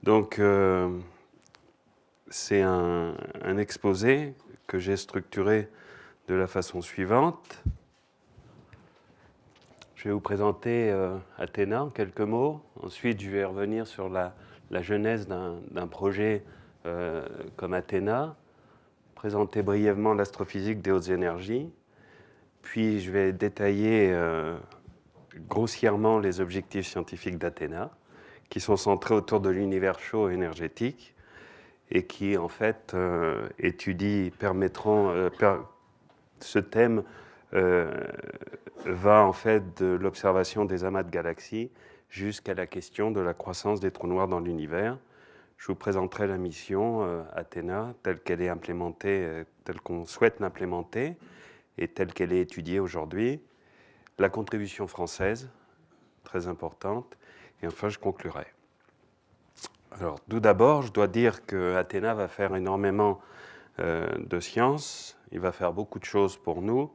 Donc, c'est un exposé que j'ai structuré de la façon suivante. Je vais vous présenter Athéna en quelques mots. Ensuite, je vais revenir sur la genèse d'un projet comme Athéna, présenter brièvement l'astrophysique des hautes énergies, puis je vais détailler grossièrement les objectifs scientifiques d'Athéna, qui sont centrés autour de l'univers chaud énergétique et qui, en fait, ce thème va, en fait, de l'observation des amas de galaxies jusqu'à la question de la croissance des trous noirs dans l'univers. Je vous présenterai la mission Athéna telle qu'elle est implémentée, telle qu'on souhaite l'implémenter et telle qu'elle est étudiée aujourd'hui. La contribution française, très importante, et enfin je conclurai. Alors, tout d'abord, je dois dire que Athéna va faire énormément de sciences, il va faire beaucoup de choses pour nous,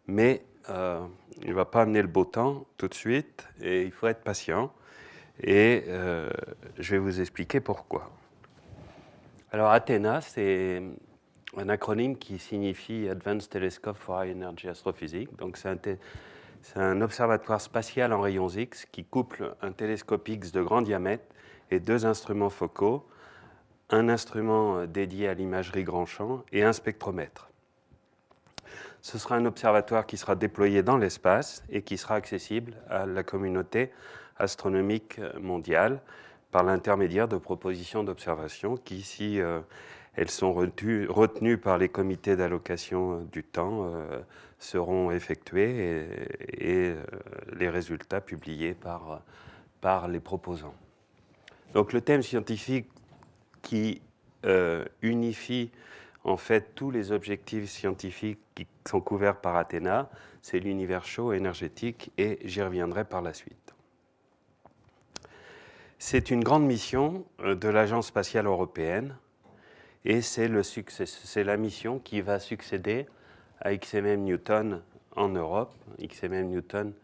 mais il ne va pas amener le beau temps tout de suite, et il faut être patient, et je vais vous expliquer pourquoi. Alors, Athéna, c'est un acronyme qui signifie Advanced Telescope for High Energy Astrophysics, donc c'est un observatoire spatial en rayons X qui couple un télescope X de grand diamètre et 2 instruments focaux, un instrument dédié à l'imagerie grand champ et un spectromètre. Ce sera un observatoire qui sera déployé dans l'espace et qui sera accessible à la communauté astronomique mondiale par l'intermédiaire de propositions d'observation qui, si elles sont retenues par les comités d'allocation du temps, seront effectuées et les résultats publiés par les proposants. Donc le thème scientifique qui unifie en fait tous les objectifs scientifiques qui sont couverts par Athéna, c'est l'univers chaud énergétique et j'y reviendrai par la suite. C'est une grande mission de l'Agence spatiale européenne et c'est la mission qui va succéder à XMM Newton en Europe. XMM Newton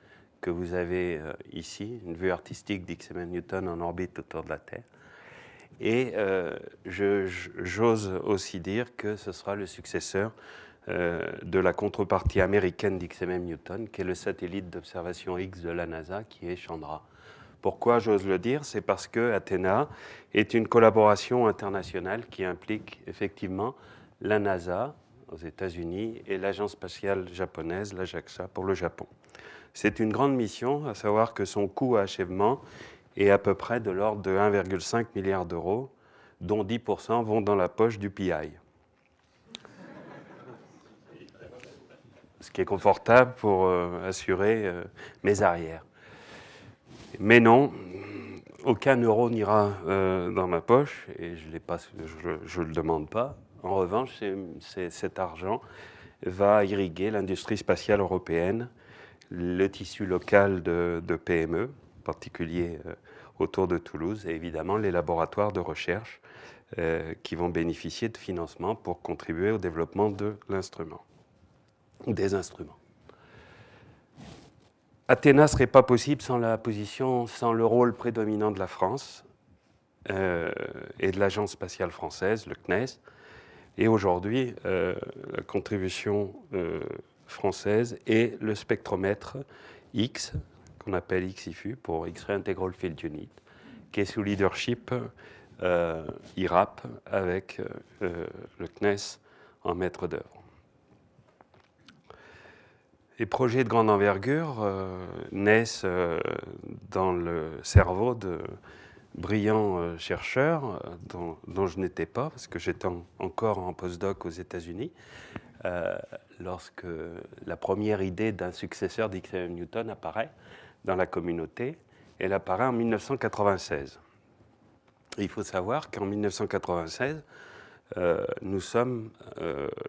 que vous avez ici, une vue artistique d'XMM Newton en orbite autour de la Terre. Et j'ose aussi dire que ce sera le successeur de la contrepartie américaine d'XMM Newton, qui est le satellite d'observation X de la NASA, qui est Chandra. Pourquoi j'ose le dire? C'est parce que Athéna est une collaboration internationale qui implique effectivement la NASA aux États-Unis et l'agence spatiale japonaise, la JAXA, pour le Japon. C'est une grande mission, à savoir que son coût à achèvement est à peu près de l'ordre de 1,5 milliard d'euros, dont 10% vont dans la poche du PI. Ce qui est confortable pour assurer mes arrières. Mais non, aucun euro n'ira dans ma poche, et je ne le demande pas. En revanche, cet argent va irriguer l'industrie spatiale européenne, le tissu local de PME, en particulier autour de Toulouse, et évidemment les laboratoires de recherche qui vont bénéficier de financement pour contribuer au développement de l'instrument, des instruments. Athéna ne serait pas possible sans le rôle prédominant de la France et de l'Agence spatiale française, le CNES. Et aujourd'hui, la contribution française est le spectromètre X, qu'on appelle XIFU, pour X-Ray Integral Field Unit, qui est sous leadership IRAP avec le CNES en maître d'œuvre. Les projets de grande envergure naissent dans le cerveau de brillants chercheurs dont je n'étais pas, parce que j'étais encore en postdoc aux États-Unis, lorsque la première idée d'un successeur d'XMM Newton apparaît dans la communauté. Elle apparaît en 1996. Et il faut savoir qu'en 1996, nous sommes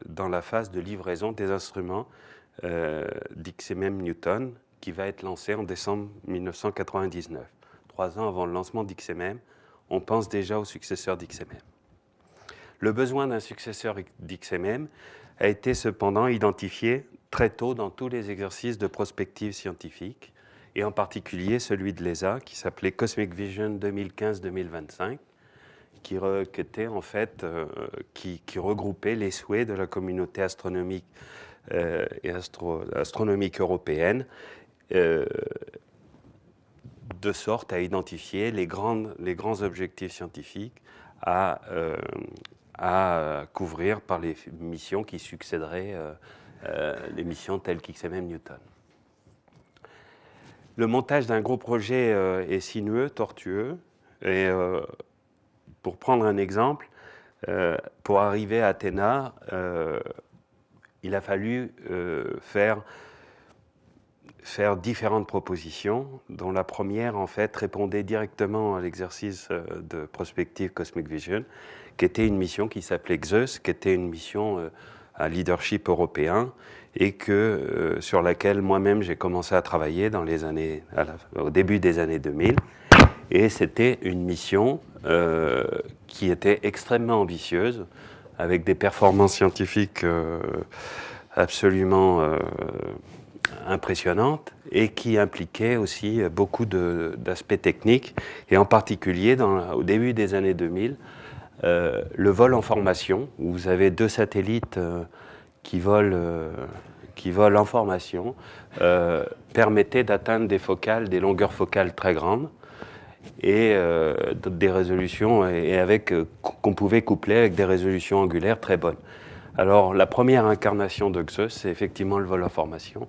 dans la phase de livraison des instruments d'XMM Newton qui va être lancé en décembre 1999. 3 ans avant le lancement d'XMM, on pense déjà au successeur d'XMM. Le besoin d'un successeur d'XMM a été cependant identifié très tôt dans tous les exercices de prospective scientifique, et en particulier celui de l'ESA qui s'appelait Cosmic Vision 2015-2025, en fait, qui regroupait les souhaits de la communauté astronomique et astronomique européenne, de sorte à identifier les grands objectifs scientifiques à couvrir par les missions qui succéderaient, les missions telles qu'XMM Newton. Le montage d'un gros projet est sinueux, tortueux, et pour prendre un exemple, pour arriver à Athéna, il a fallu faire différentes propositions, dont la première, en fait, répondait directement à l'exercice de prospective Cosmic Vision, qui était une mission qui s'appelait XEUS, qui était une mission à leadership européen, et sur laquelle moi-même j'ai commencé à travailler au début des années 2000. Et c'était une mission qui était extrêmement ambitieuse, avec des performances scientifiques absolument impressionnante et qui impliquait aussi beaucoup d'aspects techniques, et en particulier au début des années 2000, le vol en formation, où vous avez 2 satellites qui volent en formation, permettait d'atteindre des longueurs focales très grandes et des résolutions qu'on pouvait coupler avec des résolutions angulaires très bonnes. Alors, la première incarnation de XEUS, c'est effectivement le vol en formation,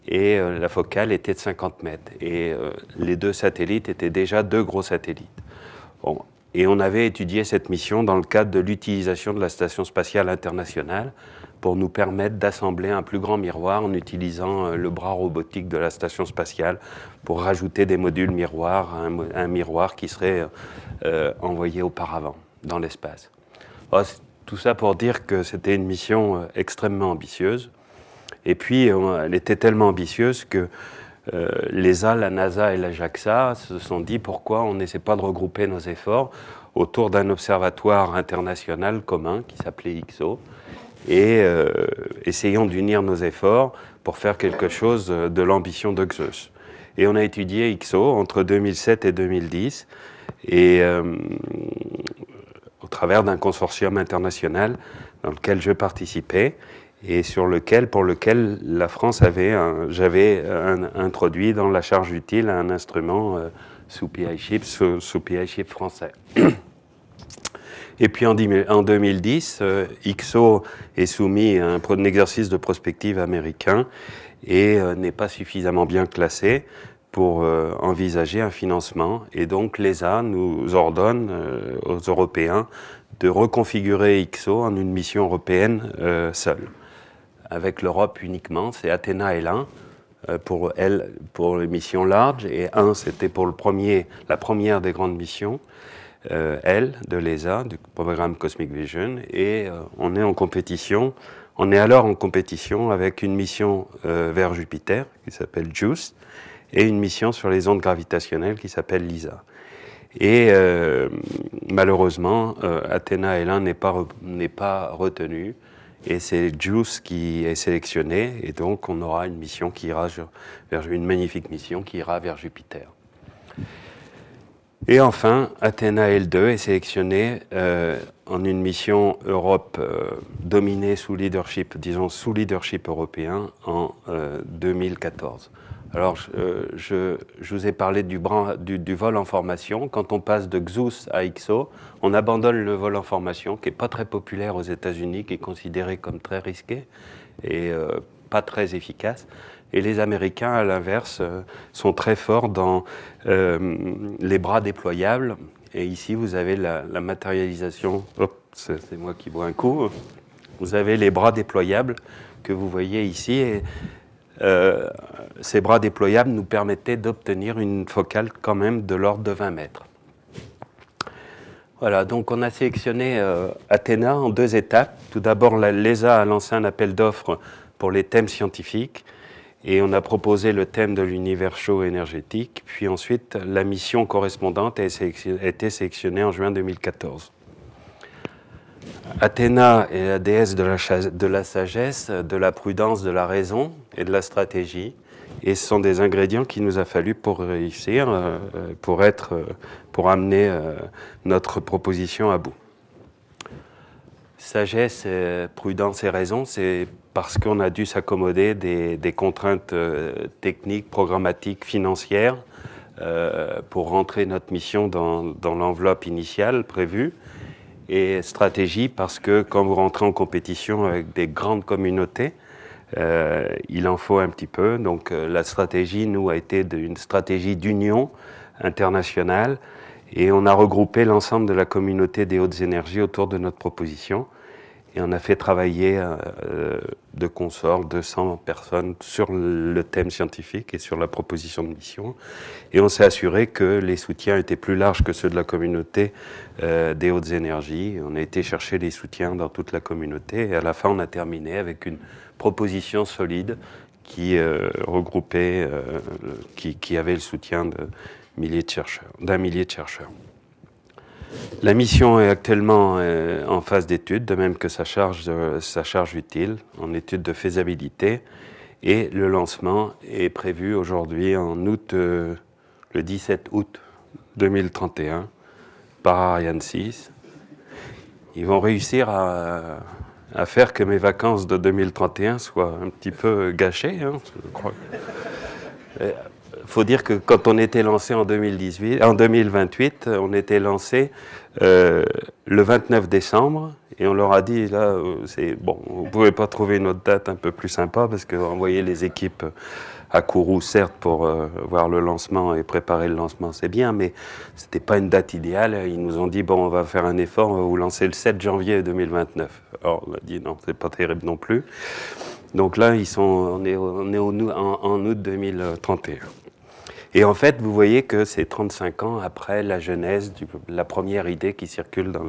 et la focale était de 50 mètres. Et les 2 satellites étaient déjà 2 gros satellites. Bon. Et on avait étudié cette mission dans le cadre de l'utilisation de la Station spatiale internationale pour nous permettre d'assembler un plus grand miroir en utilisant le bras robotique de la Station spatiale pour rajouter des modules miroirs à un miroir qui serait envoyé auparavant dans l'espace. Tout ça pour dire que c'était une mission extrêmement ambitieuse. Et puis, elle était tellement ambitieuse que l'ESA, la NASA et la JAXA se sont dit pourquoi on n'essaie pas de regrouper nos efforts autour d'un observatoire international commun qui s'appelait IXO, et essayons d'unir nos efforts pour faire quelque chose de l'ambition de XEUS. Et on a étudié IXO entre 2007 et 2010, et au travers d'un consortium international dans lequel je participais, et pour lequel la France j'avais introduit dans la charge utile un instrument sous PI-Ship français. Et puis en 2010, IXO est soumis à un exercice de prospective américain et n'est pas suffisamment bien classé pour envisager un financement. Et donc l'ESA nous ordonne aux Européens de reconfigurer IXO en une mission européenne seule. Avec l'Europe uniquement, c'est Athéna L1 pour les missions larges, et 1 c'était pour la première des grandes missions, L de l'ESA, du programme Cosmic Vision, et on est alors en compétition avec une mission vers Jupiter qui s'appelle JUICE et une mission sur les ondes gravitationnelles qui s'appelle LISA. Et malheureusement, Athéna L1 n'est pas retenue. Et c'est JUICE qui est sélectionné, et donc on aura une mission qui ira une magnifique mission qui ira vers Jupiter. Et enfin, Athéna L2 est sélectionnée en une mission Europe dominée sous leadership européen en 2014. Alors, je vous ai parlé du vol en formation. Quand on passe de XEUS à IXO, on abandonne le vol en formation, qui n'est pas très populaire aux États-Unis, qui est considéré comme très risqué et pas très efficace. Et les Américains, à l'inverse, sont très forts dans les bras déployables. Et ici, vous avez la matérialisation. Hop, c'est moi qui bois un coup. Vous avez les bras déployables que vous voyez ici. Et, ces bras déployables nous permettaient d'obtenir une focale quand même de l'ordre de 20 mètres. Voilà, donc on a sélectionné Athéna en 2 étapes. Tout d'abord, l'ESA a lancé un appel d'offres pour les thèmes scientifiques, et on a proposé le thème de l'univers chaud énergétique. Puis ensuite, la mission correspondante a été sélectionnée en juin 2014. Athéna est la déesse de la sagesse, de la prudence, de la raison et de la stratégie, Et ce sont des ingrédients qu'il nous a fallu pour réussir, pour amener notre proposition à bout. Sagesse, prudence et raison, c'est parce qu'on a dû s'accommoder des contraintes techniques, programmatiques, financières pour rentrer notre mission dans l'enveloppe initiale prévue. Et stratégie parce que quand vous rentrez en compétition avec des grandes communautés, il en faut un petit peu. Donc la stratégie, nous, a été une stratégie d'union internationale et on a regroupé l'ensemble de la communauté des hautes énergies autour de notre proposition. Et on a fait travailler de consorts, 200 personnes sur le thème scientifique et sur la proposition de mission. Et on s'est assuré que les soutiens étaient plus larges que ceux de la communauté des hautes énergies. On a été chercher les soutiens dans toute la communauté. Et à la fin, on a terminé avec une proposition solide qui regroupait, qui avait le soutien d'un millier de chercheurs. La mission est actuellement en phase d'étude, de même que sa charge utile, en étude de faisabilité. Et le lancement est prévu aujourd'hui en août, le 17 août 2031 par Ariane 6. Ils vont réussir à faire que mes vacances de 2031 soient un petit peu gâchées, hein, je crois. Faut dire que quand on était lancé en 2028, on était lancé le 29 décembre et on leur a dit, là, c'est bon, vous ne pouvez pas trouver une autre date un peu plus sympa parce qu'envoyer les équipes à Kourou, certes, pour voir le lancement et préparer le lancement, c'est bien, mais ce n'était pas une date idéale. Ils nous ont dit, bon, on va faire un effort, on va vous lancer le 7 janvier 2029. Alors, on a dit, non, c'est pas terrible non plus. Donc là, on est en août 2031. Et en fait, vous voyez que c'est 35 ans après la genèse, la première idée qui circule dans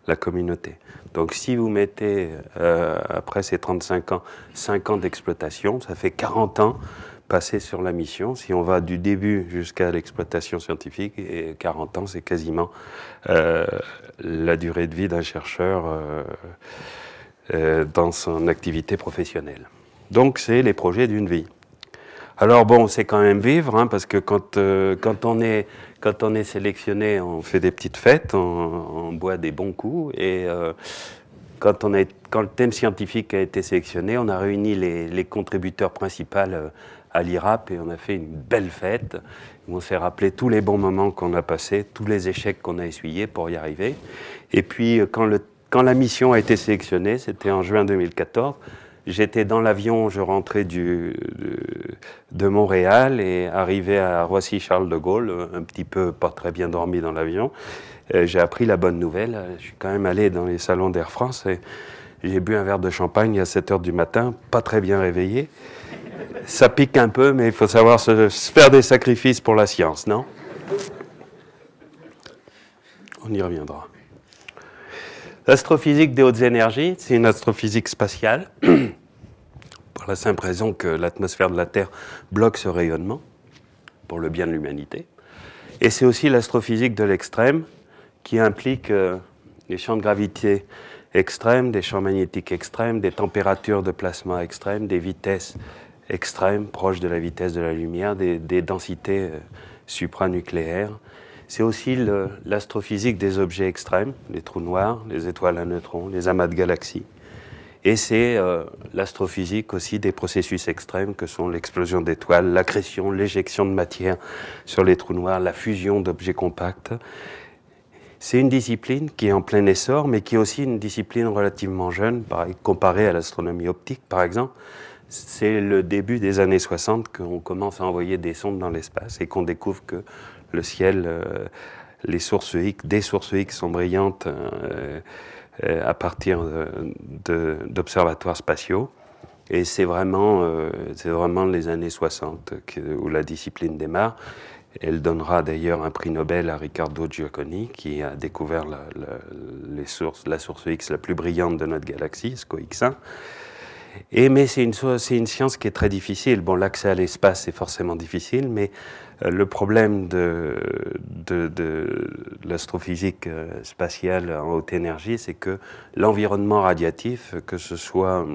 la communauté. Donc si vous mettez, après ces 35 ans, 5 ans d'exploitation, ça fait 40 ans passés sur la mission. Si on va du début jusqu'à l'exploitation scientifique, et 40 ans, c'est quasiment la durée de vie d'un chercheur dans son activité professionnelle. Donc c'est les projets d'une vie. Alors bon, c'est quand même vivre, hein, parce que quand on est sélectionné, on fait des petites fêtes, on boit des bons coups, et quand le thème scientifique a été sélectionné, on a réuni les contributeurs principaux à l'IRAP et on a fait une belle fête où on s'est rappelé tous les bons moments qu'on a passés, tous les échecs qu'on a essuyés pour y arriver. Et puis quand la mission a été sélectionnée, c'était en juin 2014, j'étais dans l'avion, je rentrais de Montréal et arrivé à Roissy-Charles de Gaulle, un petit peu pas très bien dormi dans l'avion. J'ai appris la bonne nouvelle. Je suis quand même allé dans les salons d'Air France et j'ai bu un verre de champagne à 7 h du matin, pas très bien réveillé. Ça pique un peu, mais il faut savoir se faire des sacrifices pour la science, non? On y reviendra. L'astrophysique des hautes énergies, c'est une astrophysique spatiale, pour la simple raison que l'atmosphère de la Terre bloque ce rayonnement, pour le bien de l'humanité. Et c'est aussi l'astrophysique de l'extrême, qui implique des champs de gravité extrêmes, des champs magnétiques extrêmes, des températures de plasma extrêmes, des vitesses extrêmes, proches de la vitesse de la lumière, des densités supranucléaires. C'est aussi l'astrophysique des objets extrêmes, les trous noirs, les étoiles à neutrons, les amas de galaxies. Et c'est l'astrophysique aussi des processus extrêmes que sont l'explosion d'étoiles, l'accrétion, l'éjection de matière sur les trous noirs, la fusion d'objets compacts. C'est une discipline qui est en plein essor, mais qui est aussi une discipline relativement jeune, comparée à l'astronomie optique, par exemple. C'est le début des années 60 qu'on commence à envoyer des sondes dans l'espace et qu'on découvre que le ciel, des sources X sont brillantes à partir d'observatoires spatiaux. Et c'est vraiment les années 60 où la discipline démarre. Elle donnera d'ailleurs un prix Nobel à Riccardo Giacconi, qui a découvert la source X la plus brillante de notre galaxie, SCO X1. Mais c'est une science qui est très difficile. Bon, l'accès à l'espace, c'est forcément difficile, mais le problème de l'astrophysique spatiale en haute énergie, c'est que l'environnement radiatif, que ce soit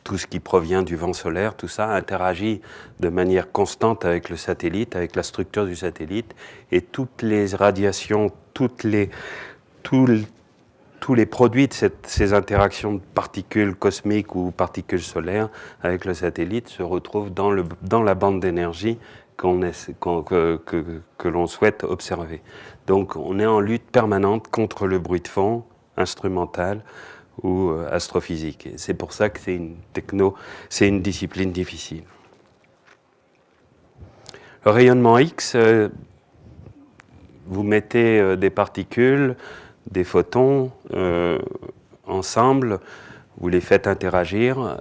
tout ce qui provient du vent solaire, tout ça interagit de manière constante avec le satellite, avec la structure du satellite, et toutes les radiations, tous les produits de ces interactions de particules cosmiques ou particules solaires avec le satellite se retrouvent dans la bande d'énergie que l'on souhaite observer. Donc on est en lutte permanente contre le bruit de fond instrumental ou astrophysique. C'est pour ça que c'est une discipline difficile. Le rayonnement X, vous mettez des particules, des photons ensemble, vous les faites interagir.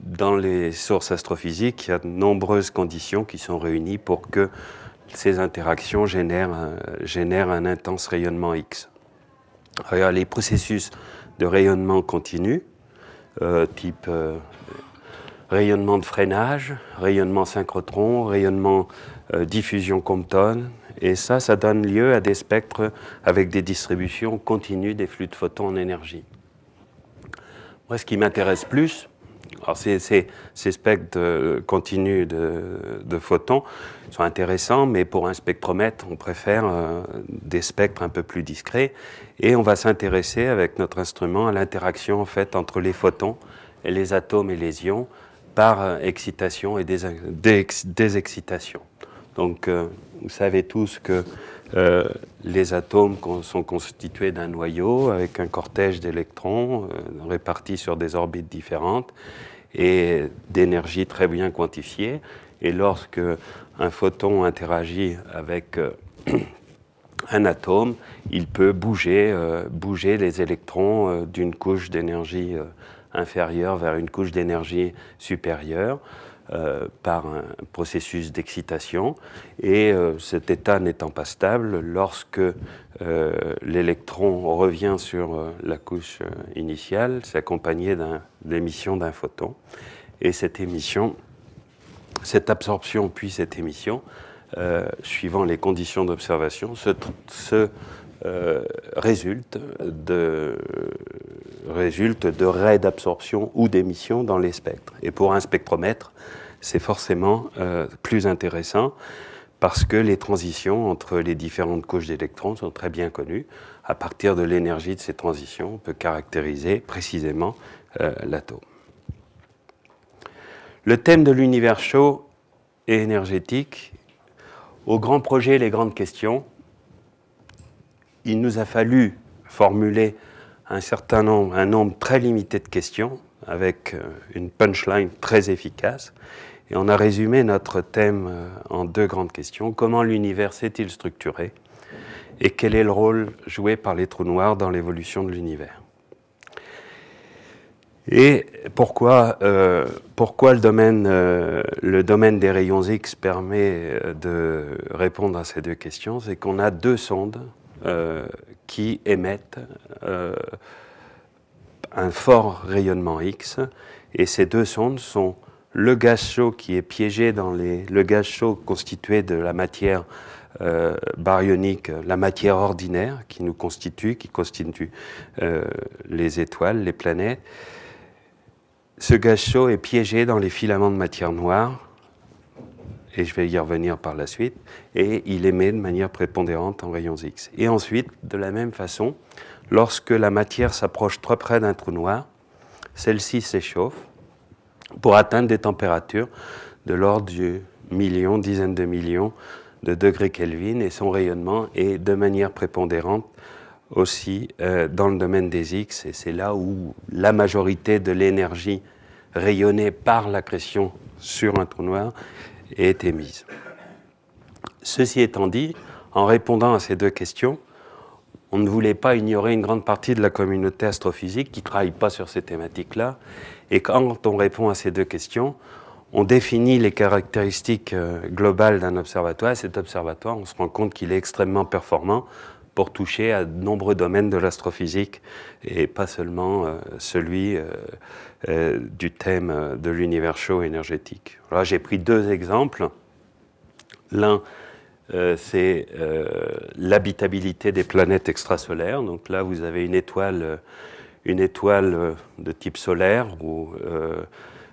Dans les sources astrophysiques, il y a de nombreuses conditions qui sont réunies pour que ces interactions génèrent un intense rayonnement X. Alors, les processus de rayonnement continu, type rayonnement de freinage, rayonnement synchrotron, rayonnement diffusion Compton, et ça donne lieu à des spectres avec des distributions continues des flux de photons en énergie. Moi, ce qui m'intéresse plus, alors ces spectres continus de photons sont intéressants, mais pour un spectromètre, on préfère des spectres un peu plus discrets, et on va s'intéresser avec notre instrument à l'interaction en fait entre les photons et les atomes et les ions par excitation et désexcitation. Donc, vous savez tous que les atomes sont constitués d'un noyau avec un cortège d'électrons répartis sur des orbites différentes et d'énergie très bien quantifiée. Et lorsque un photon interagit avec un atome, il peut bouger les électrons d'une couche d'énergie inférieure vers une couche d'énergie supérieure. Par un processus d'excitation, et cet état n'étant pas stable, lorsque l'électron revient sur la couche initiale, c'est accompagné de l'émission d'un photon, et cette absorption puis cette émission, suivant les conditions d'observation, résulte de raies d'absorption ou d'émission dans les spectres. Et pour un spectromètre, c'est forcément plus intéressant parce que les transitions entre les différentes couches d'électrons sont très bien connues. À partir de l'énergie de ces transitions, on peut caractériser précisément l'atome. Le thème de l'univers chaud et énergétique, aux grands projets, les grandes questions, il nous a fallu formuler un nombre très limité de questions avec une punchline très efficace. Et on a résumé notre thème en deux grandes questions. Comment l'univers s'est-il structuré? Et quel est le rôle joué par les trous noirs dans l'évolution de l'univers? Et pourquoi le domaine des rayons X permet de répondre à ces deux questions? C'est qu'on a deux sondes qui émettent un fort rayonnement X, et ces deux sondes sont le gaz chaud qui est piégé le gaz chaud constitué de la matière baryonique, la matière ordinaire qui constitue les étoiles, les planètes. Ce gaz chaud est piégé dans les filaments de matière noire, et je vais y revenir par la suite, et il émet de manière prépondérante en rayons X. Et ensuite, de la même façon, lorsque la matière s'approche trop près d'un trou noir, celle-ci s'échauffe pour atteindre des températures de l'ordre du million, dizaines de millions de degrés Kelvin, et son rayonnement est de manière prépondérante aussi dans le domaine des X, et c'est là où la majorité de l'énergie rayonnée par l'accrétion sur un trou noir est émise. Ceci étant dit, en répondant à ces deux questions, on ne voulait pas ignorer une grande partie de la communauté astrophysique qui ne travaille pas sur ces thématiques-là. Et quand on répond à ces deux questions, on définit les caractéristiques globales d'un observatoire. Et cet observatoire, on se rend compte qu'il est extrêmement performant pour toucher à de nombreux domaines de l'astrophysique et pas seulement celui du thème de l'univers chaud énergétique. Là, j'ai pris deux exemples. L'un, c'est l'habitabilité des planètes extrasolaires. Donc là, vous avez une étoile une étoile de type solaire ou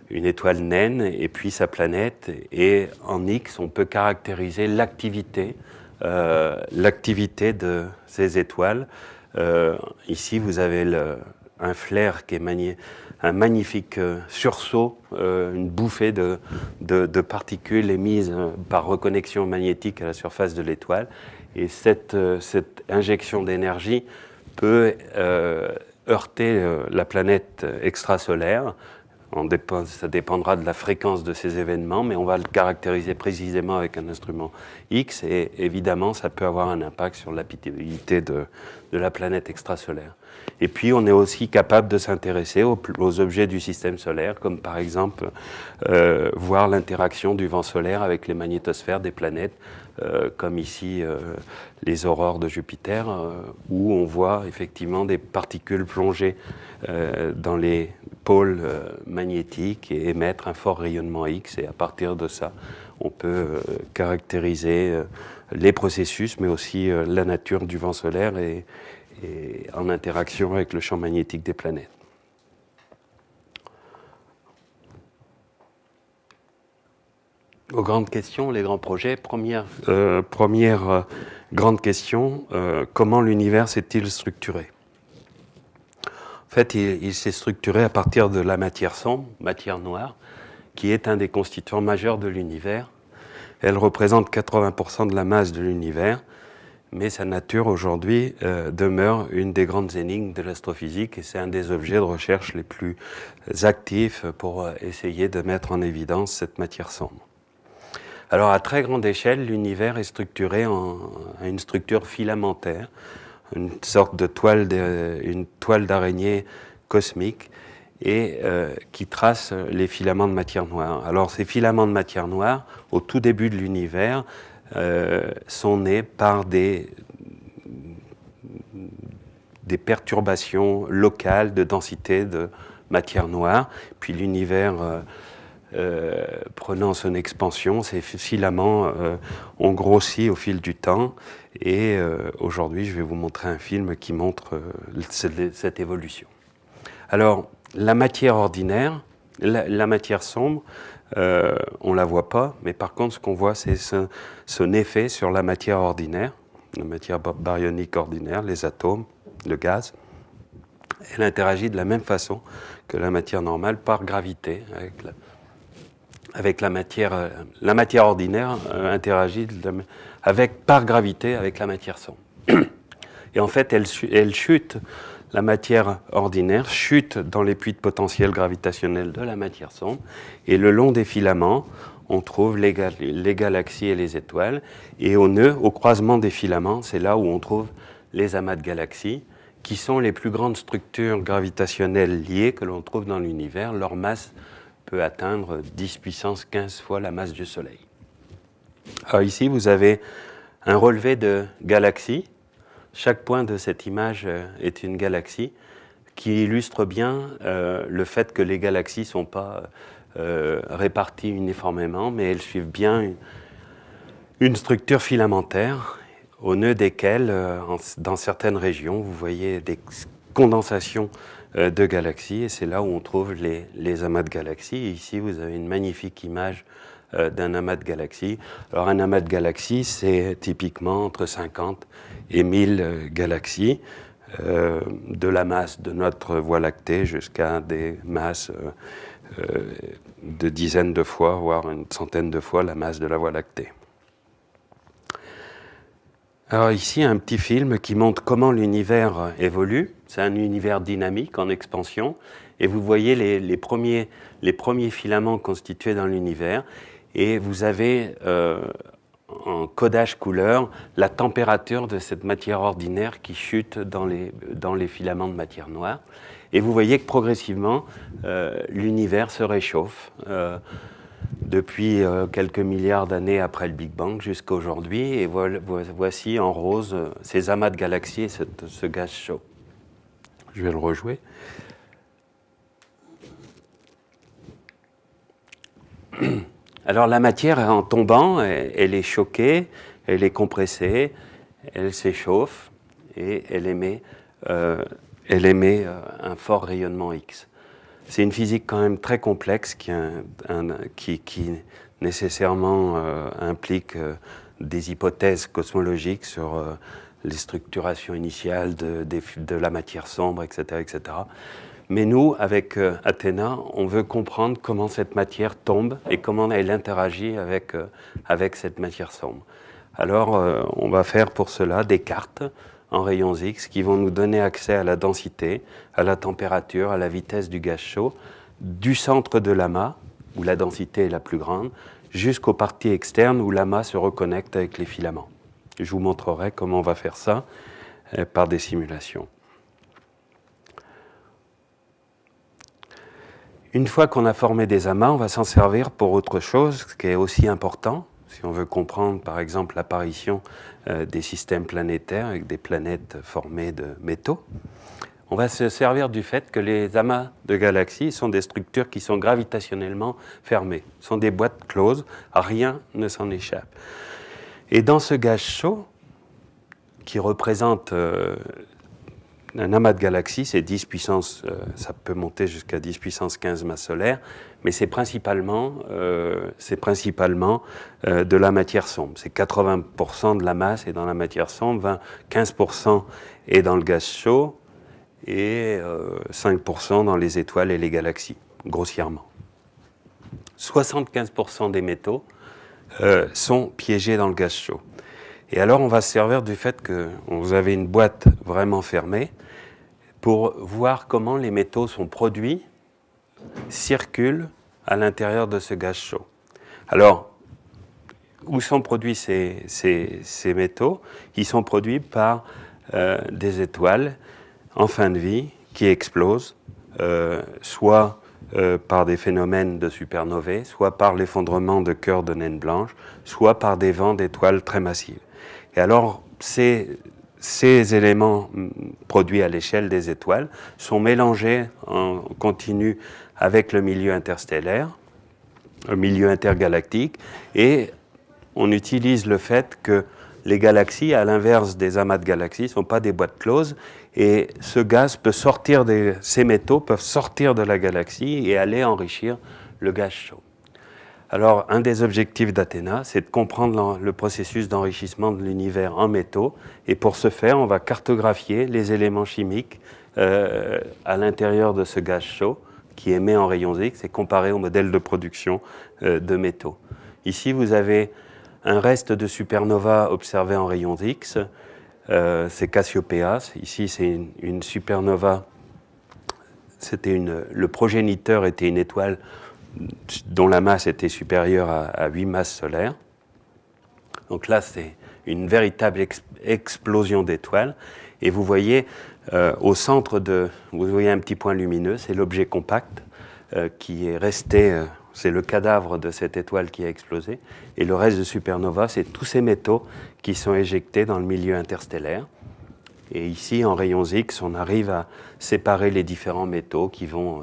une étoile naine et puis sa planète. Et en X, on peut caractériser l'activité de ces étoiles. Ici, vous avez un flair qui est un magnifique sursaut, une bouffée de particules émises par reconnexion magnétique à la surface de l'étoile. Et cette injection d'énergie peut heurter la planète extrasolaire. Ça dépendra de la fréquence de ces événements, mais on va le caractériser précisément avec un instrument X, et évidemment, ça peut avoir un impact sur l'habitabilité de la planète extrasolaire. Et puis, on est aussi capable de s'intéresser aux objets du système solaire, comme par exemple voir l'interaction du vent solaire avec les magnétosphères des planètes, comme ici les aurores de Jupiter, où on voit effectivement des particules plonger dans les pôles magnétiques et émettre un fort rayonnement X. Et à partir de ça, on peut caractériser les processus, mais aussi la nature du vent solaire et en interaction avec le champ magnétique des planètes. Aux grandes questions, les grands projets. Première grande question, comment l'univers s'est-il structuré? En fait, il s'est structuré à partir de la matière sombre, matière noire, qui est un des constituants majeurs de l'univers. Elle représente 80% de la masse de l'univers, mais sa nature aujourd'hui demeure une des grandes énigmes de l'astrophysique, et c'est un des objets de recherche les plus actifs pour essayer de mettre en évidence cette matière sombre. Alors, à très grande échelle, l'univers est structuré à une structure filamentaire, une sorte de une toile d'araignée cosmique, et qui trace les filaments de matière noire. Alors, ces filaments de matière noire, au tout début de l'univers, sont nés par des perturbations locales de densité de matière noire, puis l'univers prenant son expansion, ces filaments ont grossi au fil du temps, et aujourd'hui je vais vous montrer un film qui montre cette évolution. Alors, la matière ordinaire, la matière sombre, on ne la voit pas, mais par contre ce qu'on voit, c'est son effet sur la matière ordinaire, la matière baryonique ordinaire, les atomes, le gaz. Elle interagit de la même façon que la matière normale, par gravité, avec la matière ordinaire interagit par gravité avec la matière sombre. Et en fait, elle chute, la matière ordinaire chute dans les puits de potentiel gravitationnel de la matière sombre, et le long des filaments, on trouve les galaxies et les étoiles, et au nœud, au croisement des filaments, c'est là où on trouve les amas de galaxies, qui sont les plus grandes structures gravitationnelles liées que l'on trouve dans l'univers. Leur masse peut atteindre 10 puissance 15 fois la masse du Soleil. Alors ici, vous avez un relevé de galaxies. Chaque point de cette image est une galaxie, qui illustre bien le fait que les galaxies ne sont pas réparties uniformément, mais elles suivent bien une structure filamentaire, au nœud desquelles, dans certaines régions, vous voyez des condensations de galaxies, et c'est là où on trouve les amas de galaxies. Et ici, vous avez une magnifique image d'un amas de galaxies. Alors, un amas de galaxies, c'est typiquement entre 50 et 1000 galaxies, de la masse de notre Voie lactée jusqu'à des masses de dizaines de fois, voire une centaine de fois la masse de la Voie lactée. Alors ici, un petit film qui montre comment l'univers évolue. C'est un univers dynamique en expansion, et vous voyez les premiers filaments constitués dans l'univers, et vous avez en codage couleur la température de cette matière ordinaire qui chute dans les filaments de matière noire. Et vous voyez que progressivement, l'univers se réchauffe depuis quelques milliards d'années après le Big Bang jusqu'à aujourd'hui. Et voici en rose ces amas de galaxies et ce gaz chaud. Je vais le rejouer. Alors la matière, en tombant, elle est choquée, elle est compressée, elle s'échauffe et elle émet elle émet un fort rayonnement X. C'est une physique quand même très complexe qui nécessairement implique des hypothèses cosmologiques sur les structurations initiales de la matière sombre, etc., etc. Mais nous, avec Athéna, on veut comprendre comment cette matière tombe et comment elle interagit avec cette matière sombre. Alors, on va faire pour cela des cartes en rayons X qui vont nous donner accès à la densité, à la température, à la vitesse du gaz chaud, du centre de l'amas, où la densité est la plus grande, jusqu'aux parties externes où l'amas se reconnecte avec les filaments. Je vous montrerai comment on va faire ça par des simulations. Une fois qu'on a formé des amas, on va s'en servir pour autre chose, ce qui est aussi important, si on veut comprendre par exemple l'apparition des systèmes planétaires avec des planètes formées de métaux. On va se servir du fait que les amas de galaxies sont des structures qui sont gravitationnellement fermées, sont des boîtes closes, rien ne s'en échappe. Et dans ce gaz chaud, qui représente un amas de galaxies, c'est 10 puissance, ça peut monter jusqu'à 10 puissance 15 masses solaires, mais c'est principalement de la matière sombre. C'est 80% de la masse est dans la matière sombre, 15% est dans le gaz chaud et 5% dans les étoiles et les galaxies, grossièrement. 75% des métaux sont piégés dans le gaz chaud. Et alors on va se servir du fait que vous avez une boîte vraiment fermée pour voir comment les métaux sont produits, circulent à l'intérieur de ce gaz chaud. Alors, où sont produits ces métaux? Ils sont produits par des étoiles en fin de vie qui explosent, soit par des phénomènes de supernovae, soit par l'effondrement de cœurs de naines blanches, soit par des vents d'étoiles très massives. Et alors, ces éléments produits à l'échelle des étoiles sont mélangés en continu avec le milieu interstellaire, le milieu intergalactique, et on utilise le fait que les galaxies, à l'inverse des amas de galaxies, ne sont pas des boîtes closes, et ce gaz peut sortir ces métaux peuvent sortir de la galaxie et aller enrichir le gaz chaud. Alors, un des objectifs d'Athéna, c'est de comprendre le processus d'enrichissement de l'univers en métaux. Et pour ce faire, on va cartographier les éléments chimiques à l'intérieur de ce gaz chaud qui émet en rayons X et comparer au modèle de production de métaux. Ici, vous avez un reste de supernova observé en rayons X. C'est Cassiopéas. Ici, c'est une supernova. Le progéniteur était une étoile dont la masse était supérieure à 8 masses solaires. Donc là, c'est une véritable explosion d'étoiles. Et vous voyez, au centre vous voyez un petit point lumineux, c'est l'objet compact qui est resté, c'est le cadavre de cette étoile qui a explosé. Et le reste de supernova, c'est tous ces métaux qui sont éjectés dans le milieu interstellaire. Et ici, en rayons X, on arrive à séparer les différents métaux qui vont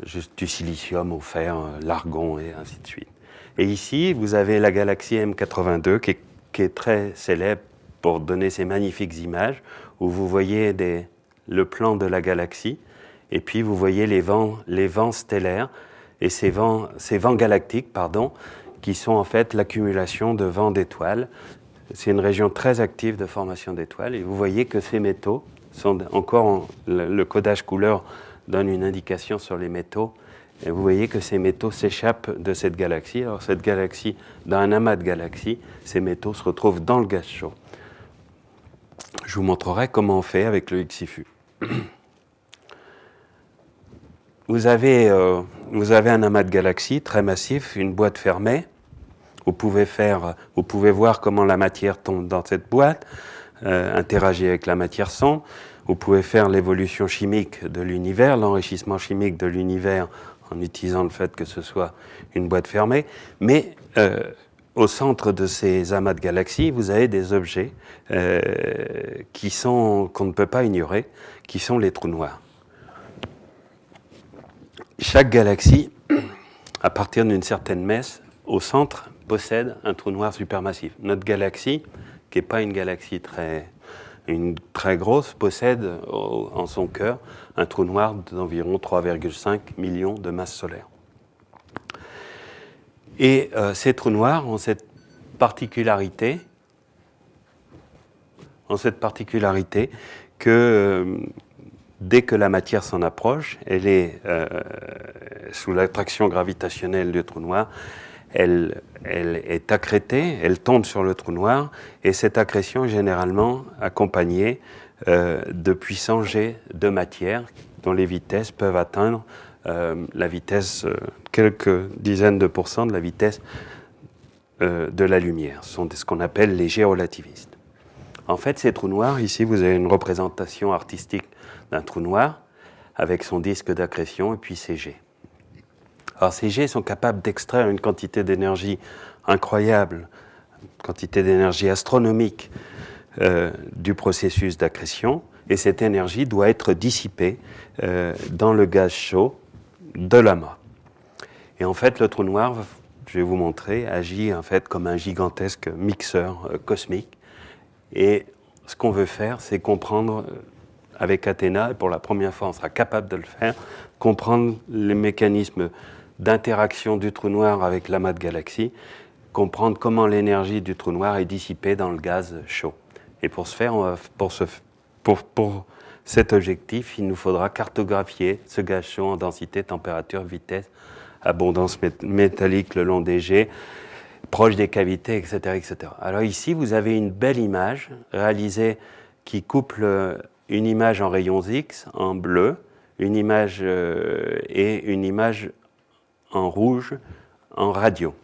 juste du silicium au fer, l'argon et ainsi de suite. Et ici, vous avez la galaxie M82 qui est très célèbre pour donner ces magnifiques images où vous voyez le plan de la galaxie et puis vous voyez les vents stellaires et ces vents galactiques, pardon, qui sont en fait l'accumulation de vents d'étoiles. C'est une région très active de formation d'étoiles et vous voyez que ces métaux sont encore le codage couleur donne une indication sur les métaux. Et vous voyez que ces métaux s'échappent de cette galaxie. Alors cette galaxie, dans un amas de galaxies, ces métaux se retrouvent dans le gaz chaud. Je vous montrerai comment on fait avec le XIFU. Vous avez un amas de galaxies très massif, une boîte fermée. Vous pouvez voir comment la matière tombe dans cette boîte, interagit avec la matière sombre. Vous pouvez faire l'évolution chimique de l'univers, l'enrichissement chimique de l'univers en utilisant le fait que ce soit une boîte fermée. Mais au centre de ces amas de galaxies, vous avez des objets qu'on ne peut pas ignorer, qui sont les trous noirs. Chaque galaxie, à partir d'une certaine masse, au centre, possède un trou noir supermassif. Notre galaxie, qui n'est pas une galaxie très une très grosse, possède en son cœur un trou noir d'environ 3,5 millions de masses solaires. Et ces trous noirs ont cette particularité que dès que la matière s'en approche, elle est sous l'attraction gravitationnelle du trou noir, elle est accrétée, elle tombe sur le trou noir, et cette accrétion est généralement accompagnée de puissants jets de matière dont les vitesses peuvent atteindre la vitesse, quelques dizaines de pourcents de la vitesse de la lumière. Ce sont ce qu'on appelle les jets relativistes. En fait, ces trous noirs, ici vous avez une représentation artistique d'un trou noir avec son disque d'accrétion et puis ses jets. Alors ces jets sont capables d'extraire une quantité d'énergie incroyable, une quantité d'énergie astronomique du processus d'accrétion, et cette énergie doit être dissipée dans le gaz chaud de l'amas. Et en fait, le trou noir, je vais vous montrer, agit en fait comme un gigantesque mixeur cosmique. Et ce qu'on veut faire, c'est comprendre, avec Athéna, et pour la première fois on sera capable de le faire, comprendre les mécanismes d'interaction du trou noir avec l'amas de galaxies, comprendre comment l'énergie du trou noir est dissipée dans le gaz chaud. Et pour ce faire, pour cet objectif, il nous faudra cartographier ce gaz chaud en densité, température, vitesse, abondance métallique le long des jets, proche des cavités, etc., etc. Alors ici, vous avez une belle image réalisée qui couple une image en rayons X, en bleu, une image et une image en rouge, en radio.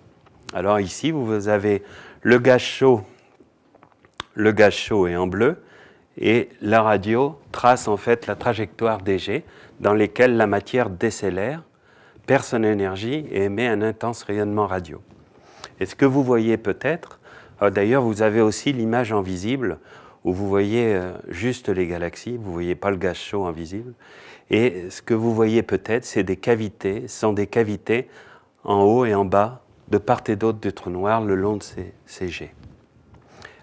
Alors ici, vous avez le gaz chaud est en bleu, et la radio trace en fait la trajectoire des jets dans lesquels la matière décélère, perd son énergie et émet un intense rayonnement radio. Et ce que vous voyez peut-être, d'ailleurs vous avez aussi l'image en visible où vous voyez juste les galaxies, vous ne voyez pas le gaz chaud invisible. Et ce que vous voyez peut-être, c'est des cavités, ce sont des cavités en haut et en bas, de part et d'autre du trou noir, le long de ces jets.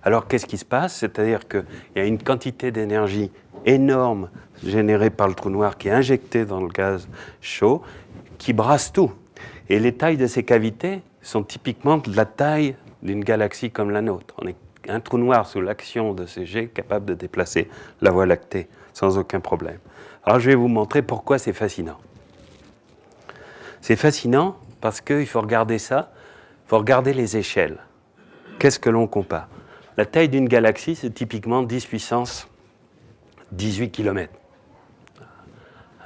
Alors qu'est-ce qui se passe? C'est-à-dire qu'il y a une quantité d'énergie énorme générée par le trou noir qui est injectée dans le gaz chaud, qui brasse tout. Et les tailles de ces cavités sont typiquement de la taille d'une galaxie comme la nôtre. On est un trou noir sous l'action de ces jets capable de déplacer la Voie lactée sans aucun problème. Alors je vais vous montrer pourquoi c'est fascinant. C'est fascinant parce qu'il faut regarder ça, il faut regarder les échelles. Qu'est-ce que l'on compare? La taille d'une galaxie, c'est typiquement 10 puissance 18 km.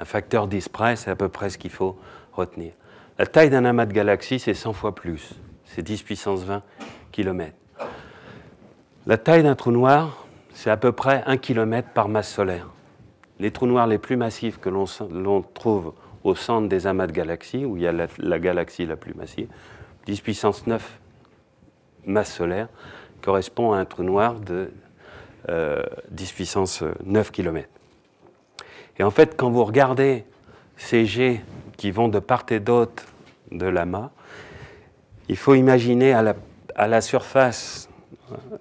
Un facteur 10 près, c'est à peu près ce qu'il faut retenir. La taille d'un amas de galaxies, c'est 100 fois plus. C'est 10 puissance 20 km. La taille d'un trou noir, c'est à peu près 1 km par masse solaire. Les trous noirs les plus massifs que l'on trouve au centre des amas de galaxies, où il y a la galaxie la plus massive, 10 puissance 9 masse solaire, correspond à un trou noir de 10 puissance 9 km. Et en fait, quand vous regardez ces jets qui vont de part et d'autre de l'amas, il faut imaginer à la surface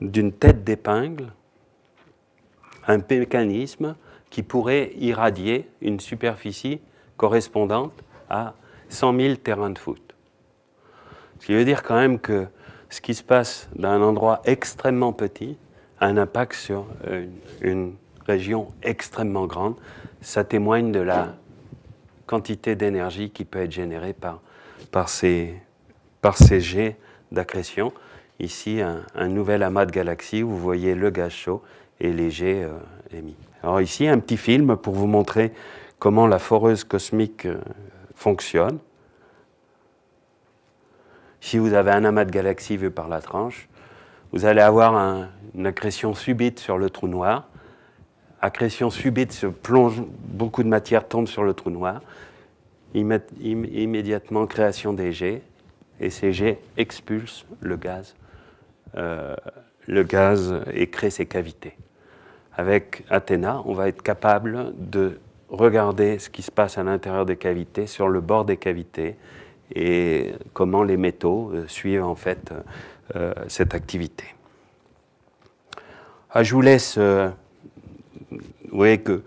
d'une tête d'épingle un mécanisme qui pourrait irradier une superficie correspondante à 100 000 terrains de foot. Ce qui veut dire quand même que ce qui se passe dans un endroit extrêmement petit a un impact sur une région extrêmement grande. Ça témoigne de la quantité d'énergie qui peut être générée par ces jets d'accrétion. Ici, un nouvel amas de galaxies où vous voyez le gaz chaud et les jets émis. Alors ici, un petit film pour vous montrer comment la foreuse cosmique fonctionne. Si vous avez un amas de galaxies vu par la tranche, vous allez avoir une accrétion subite sur le trou noir. Accrétion subite se plonge, beaucoup de matière tombe sur le trou noir. Immédiatement, création des jets, et ces jets expulsent le gaz et créent ces cavités. Avec Athéna, on va être capable de regarder ce qui se passe à l'intérieur des cavités, sur le bord des cavités, et comment les métaux suivent en fait cette activité. Je vous laisse vous voyez que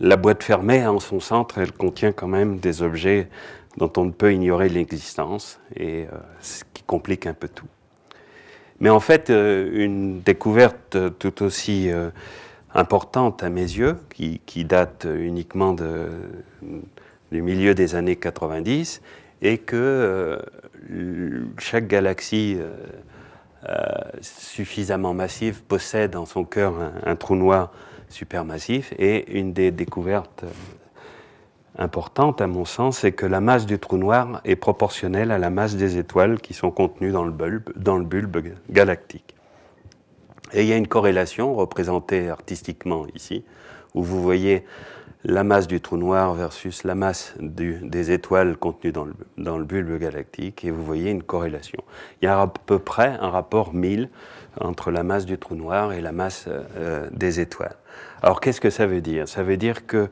la boîte fermée, en son centre, elle contient quand même des objets dont on ne peut ignorer l'existence, et ce qui complique un peu tout. Mais en fait, une découverte tout aussi importante à mes yeux, qui date uniquement du milieu des années 90, est que chaque galaxie suffisamment massive possède en son cœur un trou noir supermassif, et une des découvertes importantes, à mon sens, c'est que la masse du trou noir est proportionnelle à la masse des étoiles qui sont contenues dans le bulbe galactique. Et il y a une corrélation représentée artistiquement ici, où vous voyez la masse du trou noir versus la masse des étoiles contenues dans le bulbe galactique, et vous voyez une corrélation. Il y a à peu près un rapport 1000 entre la masse du trou noir et la masse des étoiles. Alors qu'est-ce que ça veut dire? Ça veut dire que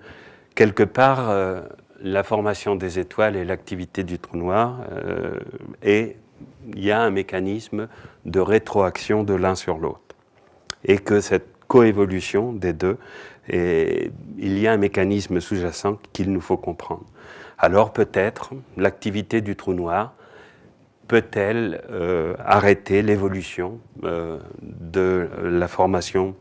quelque part, la formation des étoiles et l'activité du trou noir, il y a un mécanisme de rétroaction de l'un sur l'autre. Et que cette coévolution des deux, il y a un mécanisme sous-jacent qu'il nous faut comprendre. Alors peut-être l'activité du trou noir peut-elle arrêter l'évolution de la formation,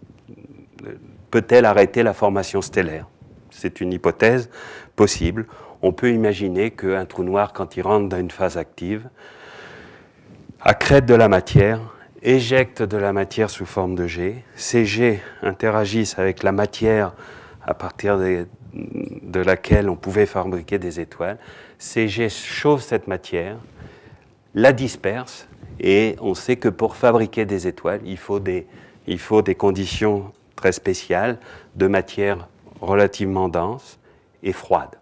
peut-elle arrêter la formation stellaire? C'est une hypothèse possible. On peut imaginer qu'un trou noir, quand il rentre dans une phase active, accrète de la matière, éjecte de la matière sous forme de jets. Ces jets interagissent avec la matière à partir de laquelle on pouvait fabriquer des étoiles. Ces jets chauffent cette matière, la dispersent, et on sait que pour fabriquer des étoiles, il faut des conditions très spéciales de matière relativement dense et froide.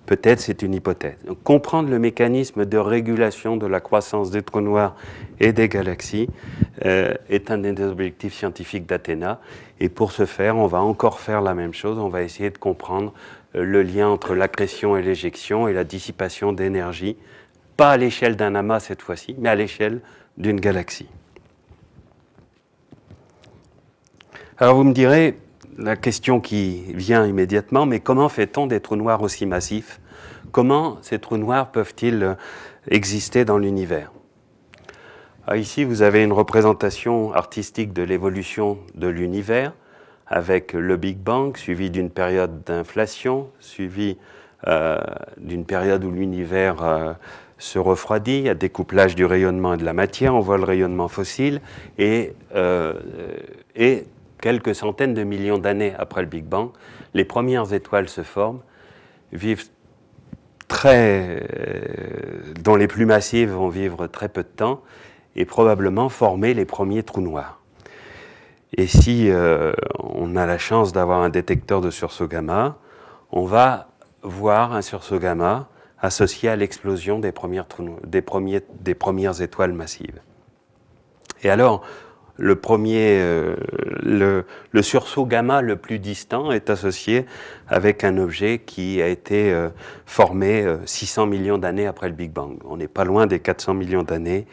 Peut-être c'est une hypothèse. Donc, comprendre le mécanisme de régulation de la croissance des trous noirs et des galaxies est un des objectifs scientifiques d'Athéna. Et pour ce faire, on va encore faire la même chose. On va essayer de comprendre le lien entre l'accrétion et l'éjection et la dissipation d'énergie, pas à l'échelle d'un amas cette fois-ci, mais à l'échelle d'une galaxie. Alors vous me direz, la question qui vient immédiatement, mais comment fait-on des trous noirs aussi massifs? Comment ces trous noirs peuvent-ils exister dans l'univers? Ici, vous avez une représentation artistique de l'évolution de l'univers, avec le Big Bang, suivi d'une période d'inflation, suivi d'une période où l'univers se refroidit, il y a découplage du rayonnement et de la matière, on voit le rayonnement fossile, et quelques centaines de millions d'années après le Big Bang, les premières étoiles se forment, dont les plus massives vont vivre très peu de temps, et probablement former les premiers trous noirs. Et si on a la chance d'avoir un détecteur de sursaut gamma, on va voir un sursaut gamma associé à l'explosion des premières étoiles massives. Et alors, le sursaut gamma le plus distant est associé avec un objet qui a été formé 600 millions d'années après le Big Bang. On n'est pas loin des 400 millions d'années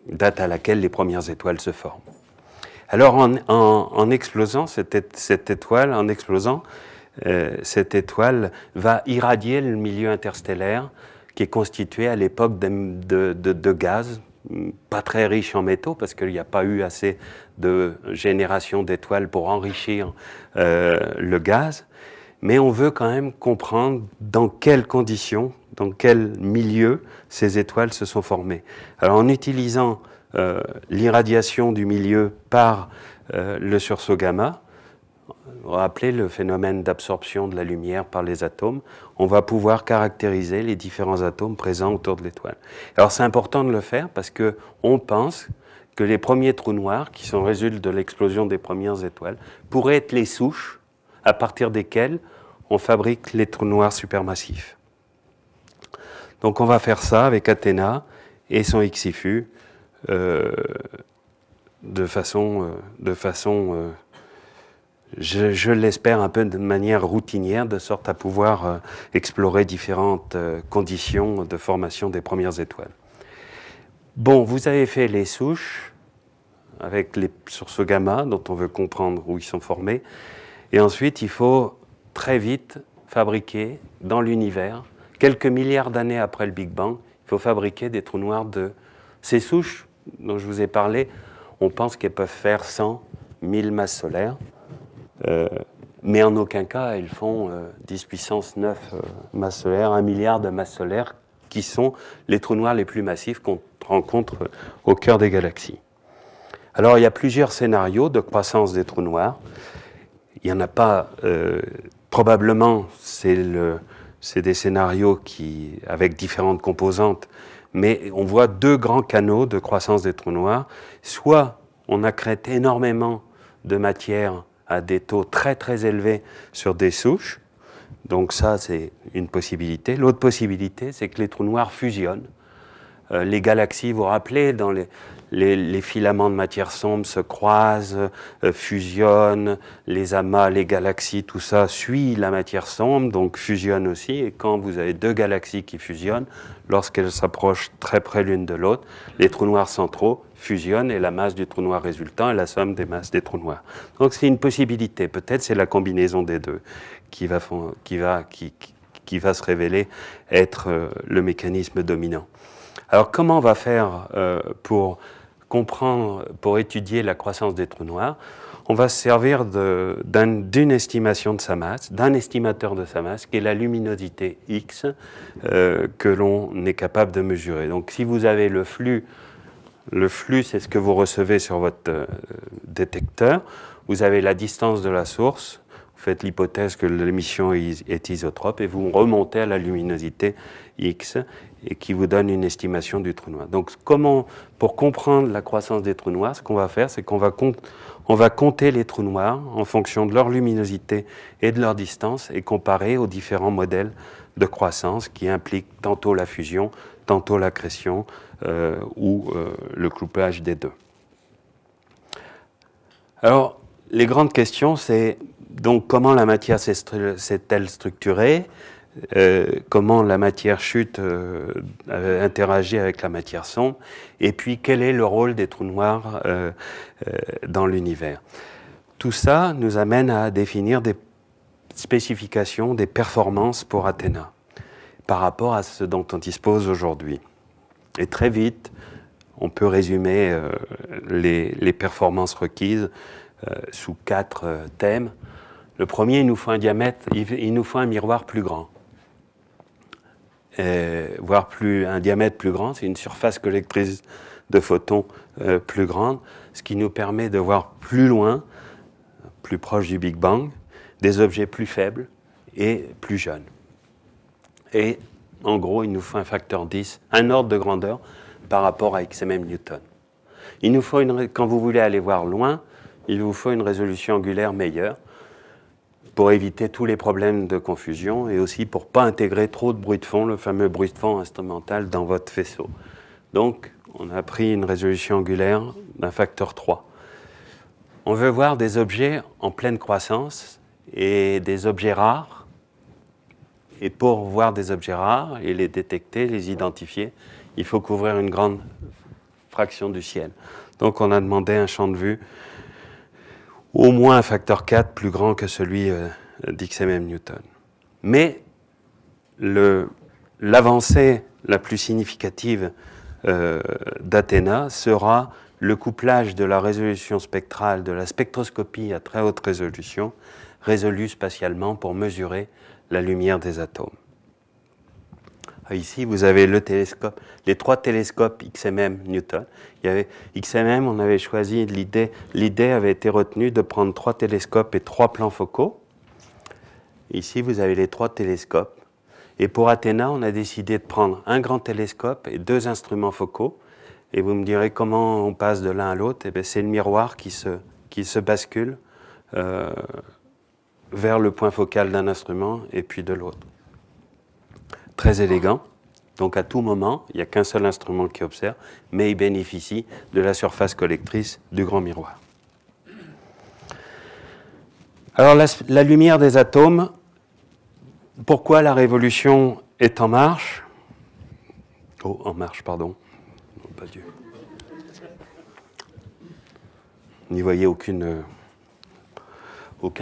date à laquelle les premières étoiles se forment. Alors en explosant cette étoile, cette étoile va irradier le milieu interstellaire qui est constitué à l'époque de gaz, pas très riche en métaux, parce qu'il n'y a pas eu assez de génération d'étoiles pour enrichir le gaz. Mais on veut quand même comprendre dans quelles conditions, dans quel milieu ces étoiles se sont formées. Alors en utilisant l'irradiation du milieu par le sursaut gamma, rappelez le phénomène d'absorption de la lumière par les atomes, on va pouvoir caractériser les différents atomes présents autour de l'étoile. Alors c'est important de le faire parce qu'on pense que les premiers trous noirs, qui sont résultent de l'explosion des premières étoiles, pourraient être les souches à partir desquelles on fabrique les trous noirs supermassifs. Donc on va faire ça avec Athéna et son Ixifu de façon je l'espère un peu de manière routinière, de sorte à pouvoir explorer différentes conditions de formation des premières étoiles. Bon, vous avez fait les souches avec les sources gamma dont on veut comprendre où ils sont formés. Et ensuite, il faut très vite fabriquer dans l'univers, quelques milliards d'années après le Big Bang, il faut fabriquer des trous noirs de ces souches dont je vous ai parlé. On pense qu'elles peuvent faire 100, 1000 masses solaires, mais en aucun cas elles font 10 puissance 9 masses solaires, 1 milliard de masses solaires, qui sont les trous noirs les plus massifs qu'on rencontre au cœur des galaxies. Alors il y a plusieurs scénarios de croissance des trous noirs. Il n'y en a pas, probablement c'est des scénarios avec différentes composantes, mais on voit deux grands canaux de croissance des trous noirs. Soit on accrète énormément de matière à des taux très très élevés sur des souches, donc ça c'est une possibilité. L'autre possibilité, c'est que les trous noirs fusionnent. Les galaxies, vous vous rappelez, dans les filaments de matière sombre se croisent, fusionnent, les amas, les galaxies, tout ça suit la matière sombre, donc fusionne aussi. Et quand vous avez deux galaxies qui fusionnent, lorsqu'elles s'approchent très près l'une de l'autre, les trous noirs centraux fusionnent et la masse du trou noir résultant est la somme des masses des trous noirs. Donc c'est une possibilité. Peut-être c'est la combinaison des deux qui va se révéler être le mécanisme dominant. Alors comment on va faire pour comprendre, pour étudier la croissance des trous noirs? On va se servir d'une estimation de sa masse, d'un estimateur de sa masse, qui est la luminosité X que l'on est capable de mesurer. Donc si vous avez le flux c'est ce que vous recevez sur votre détecteur, vous avez la distance de la source, vous faites l'hypothèse que l'émission est isotrope et vous remontez à la luminosité X et qui vous donne une estimation du trou noir. Donc pour comprendre la croissance des trous noirs, ce qu'on va faire, c'est qu'on va compter les trous noirs en fonction de leur luminosité et de leur distance et comparer aux différents modèles de croissance qui impliquent tantôt la fusion, tantôt l'accrétion ou le couplage des deux. Alors, les grandes questions, c'est donc comment la matière s'est-elle structurée, comment la matière chute interagit avec la matière sombre, et puis quel est le rôle des trous noirs dans l'univers. Tout ça nous amène à définir des spécifications, des performances pour Athéna, par rapport à ce dont on dispose aujourd'hui. Et très vite, on peut résumer les performances requises sous 4 thèmes. Le premier, il nous faut un diamètre, il nous faut un miroir plus grand. Voire un diamètre plus grand, c'est une surface collectrice de photons plus grande, ce qui nous permet de voir plus loin, plus proche du Big Bang, des objets plus faibles et plus jeunes. Et en gros, il nous faut un facteur 10, un ordre de grandeur par rapport à XMM Newton. Il nous faut quand vous voulez aller voir loin, il vous faut une résolution angulaire meilleure pour éviter tous les problèmes de confusion et aussi pour ne pas intégrer trop de bruit de fond, le fameux bruit de fond instrumental dans votre faisceau. Donc, on a pris une résolution angulaire d'un facteur 3. On veut voir des objets en pleine croissance et des objets rares. Et pour voir des objets rares et les détecter, les identifier, il faut couvrir une grande fraction du ciel. Donc, on a demandé un champ de vue au moins un facteur 4 plus grand que celui d'XMM Newton. Mais l'avancée la plus significative d'Athéna sera le couplage de la résolution spectrale, de la spectroscopie à très haute résolution, résolue spatialement pour mesurer la lumière des atomes. Ici, vous avez le télescope, les 3 télescopes XMM Newton. Il y avait XMM, on avait choisi l'idée avait été retenue de prendre 3 télescopes et 3 plans focaux. Ici, vous avez les 3 télescopes. Et pour Athéna, on a décidé de prendre un grand télescope et 2 instruments focaux. Et vous me direz comment on passe de l'un à l'autre. Eh c'est le miroir qui se bascule vers le point focal d'un instrument et puis de l'autre. Très élégant. Donc à tout moment, il n'y a qu'un seul instrument qui observe, mais il bénéficie de la surface collectrice du grand miroir. Alors la lumière des atomes, pourquoi la révolution est en marche? Oh, en marche, pardon. pas Dieu. N'y voyez aucun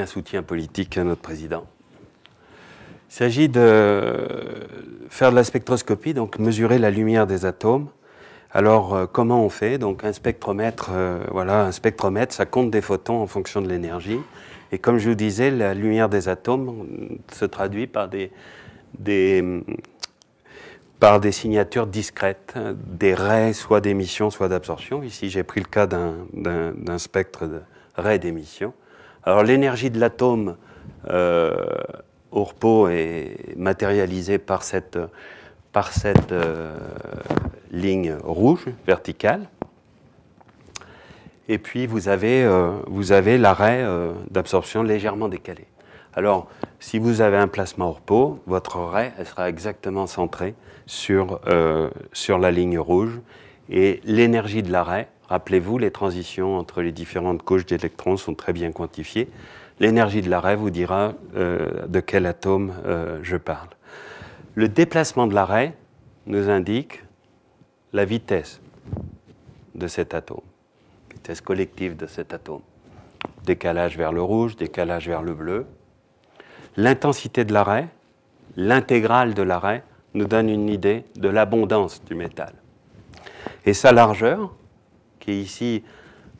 soutien politique à notre président. Il s'agit de faire de la spectroscopie, donc mesurer la lumière des atomes. Alors, comment on fait? Donc, un spectromètre, voilà, un spectromètre, ça compte des photons en fonction de l'énergie. Et comme je vous disais, la lumière des atomes se traduit par par des signatures discrètes, des raies, soit d'émission, soit d'absorption. Ici, j'ai pris le cas d'un spectre de raies d'émission. Alors, l'énergie de l'atome au repos est matérialisée par cette ligne rouge, verticale. Et puis, vous avez l'arrêt d'absorption légèrement décalé. Alors, si vous avez un plasma au repos, votre raie, elle sera exactement centrée sur la ligne rouge. Et l'énergie de l'arrêt, rappelez-vous, les transitions entre les différentes couches d'électrons sont très bien quantifiées. L'énergie de l'arrêt vous dira de quel atome je parle. Le déplacement de l'arrêt nous indique la vitesse de cet atome, vitesse collective de cet atome. Décalage vers le rouge, décalage vers le bleu. L'intensité de l'arrêt, l'intégrale de l'arrêt, nous donne une idée de l'abondance du métal. Et sa largeur, qui est ici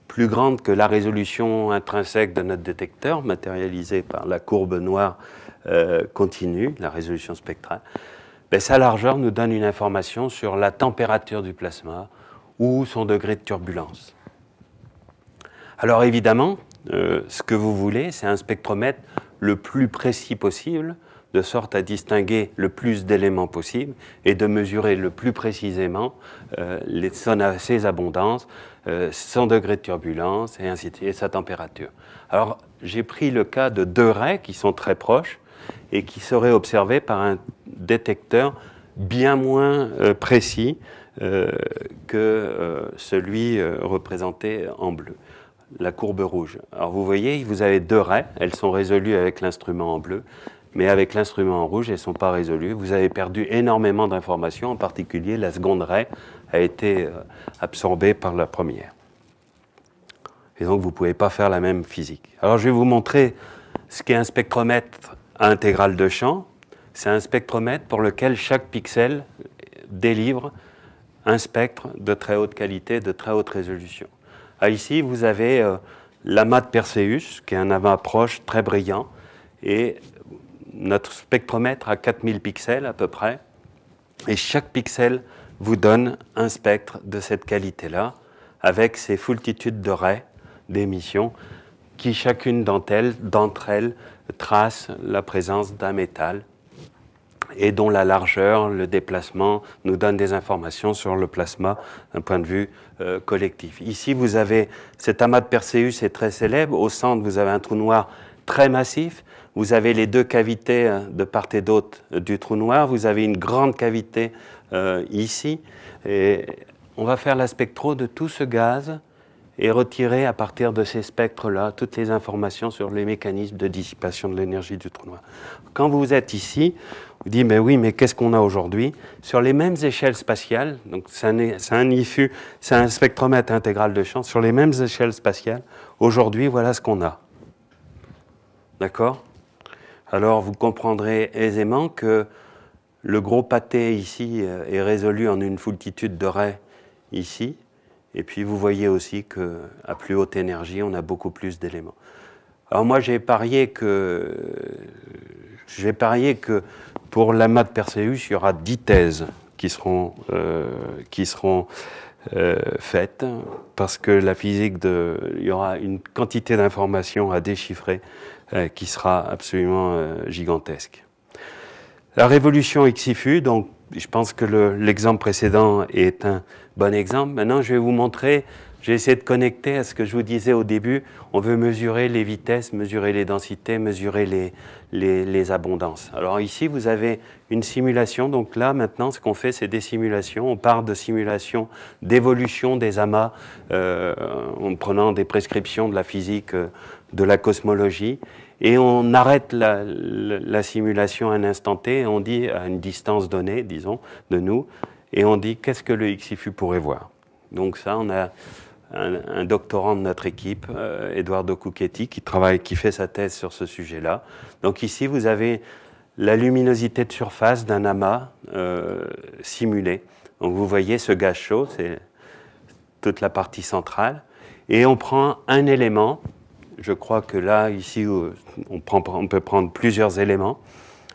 plus grande que la résolution intrinsèque de notre détecteur, matérialisée par la courbe noire continue, la résolution spectrale, ben, sa largeur nous donne une information sur la température du plasma ou son degré de turbulence. Alors évidemment, ce que vous voulez, c'est un spectromètre le plus précis possible, de sorte à distinguer le plus d'éléments possible et de mesurer le plus précisément ses abondances, son degré de turbulence et ainsi de suite, et sa température. Alors, j'ai pris le cas de deux raies qui sont très proches et qui seraient observées par un détecteur bien moins précis que celui représenté en bleu, la courbe rouge. Alors, vous voyez, vous avez deux raies, elles sont résolues avec l'instrument en bleu, mais avec l'instrument en rouge, elles ne sont pas résolues. Vous avez perdu énormément d'informations, en particulier la seconde raie a été absorbée par la première. Et donc, vous ne pouvez pas faire la même physique. Alors, je vais vous montrer ce qu'est un spectromètre à intégrale de champ. C'est un spectromètre pour lequel chaque pixel délivre un spectre de très haute qualité, de très haute résolution. Ici, vous avez l'amas de Perseus, qui est un amas proche, très brillant, et notre spectromètre a 4000 pixels à peu près, et chaque pixel vous donne un spectre de cette qualité-là, avec ces foultitudes de raies d'émission, qui chacune d'entre elles trace la présence d'un métal, et dont la largeur, le déplacement nous donne des informations sur le plasma d'un point de vue collectif. Ici, vous avez cet amas de Perseus est très célèbre. Au centre, vous avez un trou noir très massif. Vous avez les deux cavités de part et d'autre du trou noir. Vous avez une grande cavité ici. Et on va faire la spectro de tout ce gaz et retirer à partir de ces spectres-là toutes les informations sur les mécanismes de dissipation de l'énergie du trou noir. Quand vous êtes ici, vous dites, mais oui, mais qu'est-ce qu'on a aujourd'hui? Sur les mêmes échelles spatiales, donc c'est un IFU, c'est un spectromètre intégral de champ, sur les mêmes échelles spatiales, aujourd'hui, voilà ce qu'on a. D'accord? Alors, vous comprendrez aisément que le gros pâté ici est résolu en une foultitude de raies ici, et puis vous voyez aussi qu'à plus haute énergie, on a beaucoup plus d'éléments. Alors moi, j'ai parié que pour l'amas de Perseus, il y aura 10 thèses qui seront faites, parce que la physique, il y aura une quantité d'informations à déchiffrer qui sera absolument gigantesque. La révolution XIFU, donc je pense que l'exemple précédent est un bon exemple. Maintenant, je vais vous montrer, j'ai essayé de connecter à ce que je vous disais au début. On veut mesurer les vitesses, mesurer les densités, mesurer les abondances. Alors ici, vous avez une simulation. Donc là, maintenant, ce qu'on fait, c'est des simulations. On part de simulations d'évolution des amas en prenant des prescriptions de la physique, de la cosmologie. Et on arrête la simulation à un instant T, et on dit à une distance donnée, disons, de nous, et on dit qu'est-ce que le XIFU pourrait voir. Donc ça, on a un doctorant de notre équipe, Eduardo Cucchetti, qui fait sa thèse sur ce sujet-là. Donc ici, vous avez la luminosité de surface d'un amas simulé. Donc vous voyez ce gaz chaud, c'est toute la partie centrale. Et on prend un élément. Je crois que là, ici, on peut prendre plusieurs éléments.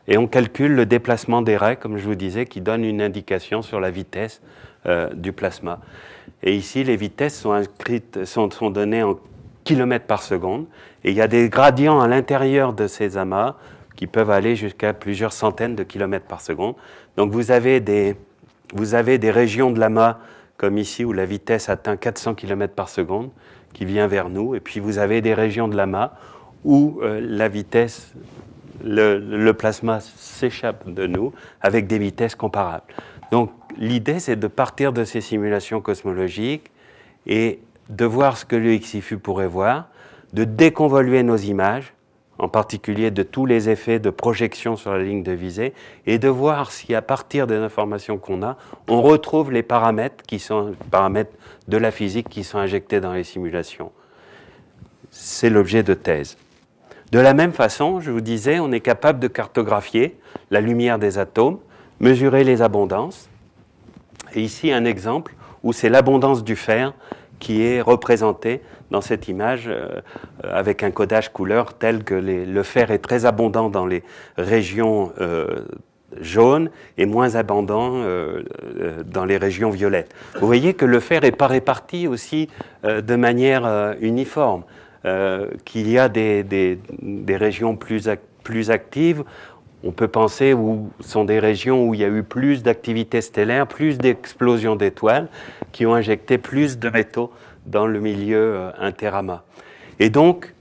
Et on calcule le déplacement des raies, comme je vous disais, qui donne une indication sur la vitesse du plasma. Et ici, les vitesses sont données en kilomètres par seconde. Et il y a des gradients à l'intérieur de ces amas qui peuvent aller jusqu'à plusieurs centaines de kilomètres par seconde. Donc vous avez des régions de l'amas, comme ici, où la vitesse atteint 400 km par seconde, qui vient vers nous. Et puis vous avez des régions de l'amas où la vitesse, le plasma s'échappe de nous avec des vitesses comparables. Donc l'idée, c'est de partir de ces simulations cosmologiques et de voir ce que le XIFU pourrait voir, de déconvoluer nos images, en particulier de tous les effets de projection sur la ligne de visée, et de voir si à partir des informations qu'on a, on retrouve les paramètres de la physique qui sont injectés dans les simulations. C'est l'objet de thèse. De la même façon, je vous disais, on est capable de cartographier la lumière des atomes, mesurer les abondances. Et ici, un exemple où c'est l'abondance du fer qui est représentée dans cette image avec un codage couleur tel que le fer est très abondant dans les régions jaunes et moins abondant dans les régions violettes. Vous voyez que le fer n'est pas réparti aussi de manière uniforme, qu'il y a des régions plus actives. On peut penser où sont des régions où il y a eu plus d'activité stellaire, plus d'explosions d'étoiles qui ont injecté plus de métaux dans le milieu interamas. Et donc,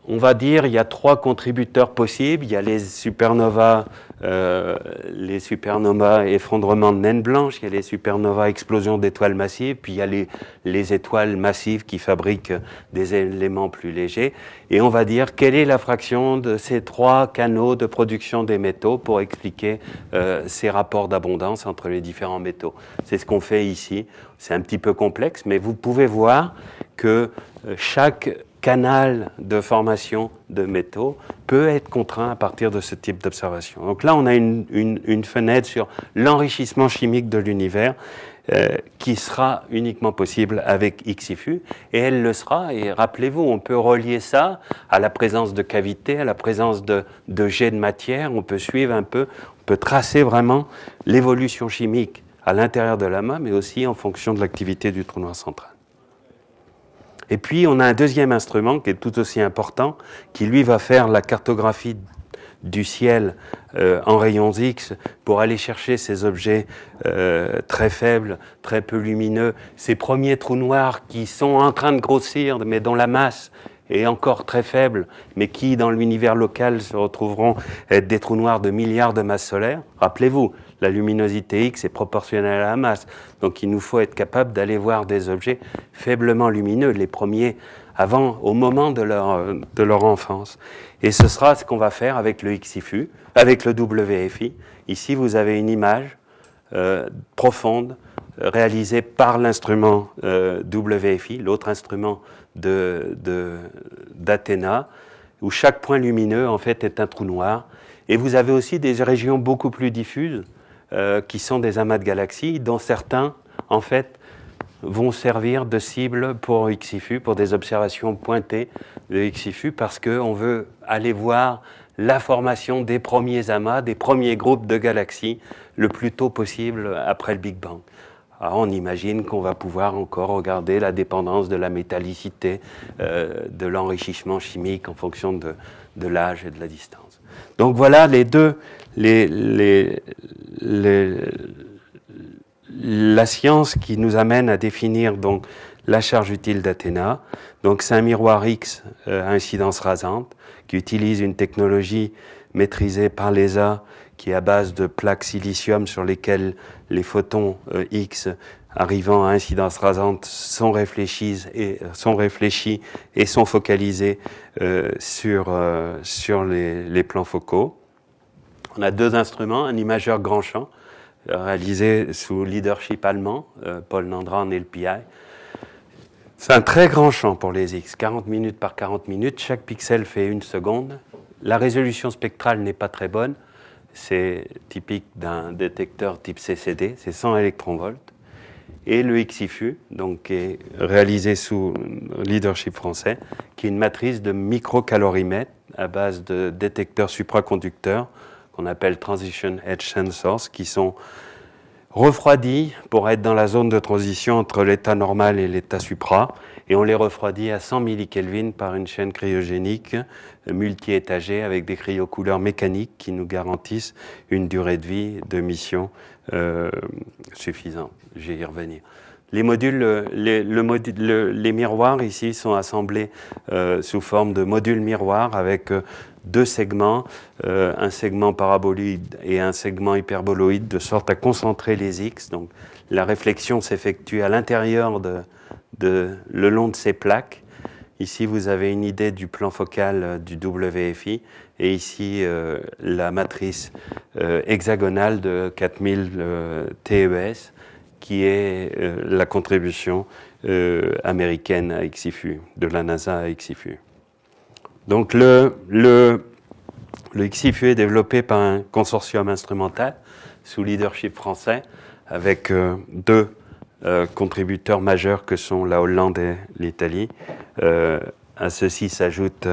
on va dire il y a trois contributeurs possibles. Il y a les supernovas effondrement de naines blanches, il y a les supernovas explosions d'étoiles massives, puis il y a les étoiles massives qui fabriquent des éléments plus légers. Et on va dire quelle est la fraction de ces trois canaux de production des métaux pour expliquer ces rapports d'abondance entre les différents métaux. C'est ce qu'on fait ici. C'est un petit peu complexe, mais vous pouvez voir que chaque canal de formation de métaux peut être contraint à partir de ce type d'observation. Donc là, on a une fenêtre sur l'enrichissement chimique de l'univers qui sera uniquement possible avec XIFU, et elle le sera. Et rappelez-vous, on peut relier ça à la présence de cavités, à la présence de jets de matière. On peut suivre un peu, on peut tracer vraiment l'évolution chimique à l'intérieur de l'amas, mais aussi en fonction de l'activité du trou noir central. Et puis, on a un deuxième instrument qui est tout aussi important, qui lui va faire la cartographie du ciel en rayons X pour aller chercher ces objets très faibles, très peu lumineux, ces premiers trous noirs qui sont en train de grossir, mais dont la masse est encore très faible, mais qui, dans l'univers local, se retrouveront être des trous noirs de milliards de masses solaires. Rappelez-vous, la luminosité X est proportionnelle à la masse. Donc il nous faut être capable d'aller voir des objets faiblement lumineux, les premiers au moment de leur enfance. Et ce sera ce qu'on va faire avec le XIFU, avec le WFI. Ici, vous avez une image profonde réalisée par l'instrument WFI, l'autre instrument d'Athéna, où chaque point lumineux, en fait, est un trou noir. Et vous avez aussi des régions beaucoup plus diffuses, qui sont des amas de galaxies, dont certains, en fait, vont servir de cible pour XIFU, pour des observations pointées de XIFU, parce qu'on veut aller voir la formation des premiers amas, des premiers groupes de galaxies, le plus tôt possible après le Big Bang. Alors on imagine qu'on va pouvoir encore regarder la dépendance de la métallicité, de l'enrichissement chimique en fonction de l'âge et de la distance. Donc voilà la science qui nous amène à définir donc la charge utile d'Athéna. Donc c'est un miroir X à incidence rasante qui utilise une technologie maîtrisée par l'ESA qui est à base de plaques silicium sur lesquelles les photons X arrivant à incidence rasante sont réfléchis et sont focalisés sur les plans focaux. On a deux instruments, un imageur grand champ réalisé sous leadership allemand, Paul Nandran et le PI. C'est un très grand champ pour les X, 40 minutes par 40 minutes, chaque pixel fait 1 seconde. La résolution spectrale n'est pas très bonne, c'est typique d'un détecteur type CCD, c'est 100 électronvolts. Et le XIFU, donc, qui est réalisé sous leadership français, qui est une matrice de microcalorimètres à base de détecteurs supraconducteurs qu'on appelle Transition Edge Sensors, qui sont refroidis pour être dans la zone de transition entre l'état normal et l'état supra, et on les refroidit à 100 millikelvin par une chaîne cryogénique multi-étagée avec des cryocouleurs mécaniques qui nous garantissent une durée de vie de mission suffisante. Je vais y revenir. Les modules, les miroirs ici sont assemblés sous forme de modules miroirs avec 2 segments, un segment paraboloïde et un segment hyperboloïde, de sorte à concentrer les X. Donc la réflexion s'effectue à l'intérieur le long de ces plaques. Ici, vous avez une idée du plan focal du WFI, et ici, la matrice hexagonale de 4000 TES, qui est la contribution américaine à XIFU, de la NASA à XIFU. Donc le XIFU est développé par un consortium instrumental sous leadership français, avec 2 contributeurs majeurs que sont la Hollande et l'Italie. À ceci s'ajoutent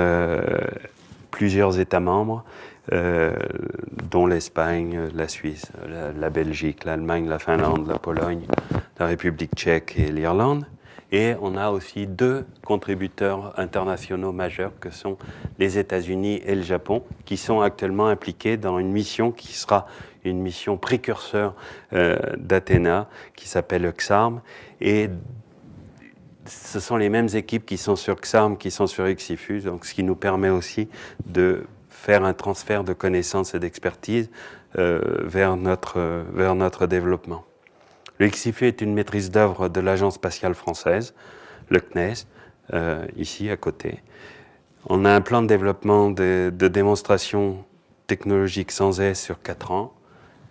plusieurs États membres, dont l'Espagne, la Suisse, la Belgique, l'Allemagne, la Finlande, la Pologne, la République tchèque et l'Irlande. Et on a aussi 2 contributeurs internationaux majeurs que sont les États-Unis et le Japon, qui sont actuellement impliqués dans une mission qui sera une mission précurseur d'Athéna, qui s'appelle XARM. Et ce sont les mêmes équipes qui sont sur XARM, qui sont sur XIFU, donc ce qui nous permet aussi de faire un transfert de connaissances et d'expertise vers notre développement. Le XIFU est une maîtrise d'œuvre de l'Agence spatiale française, le CNES, ici à côté. On a un plan de développement de démonstration technologique sans S sur 4 ans,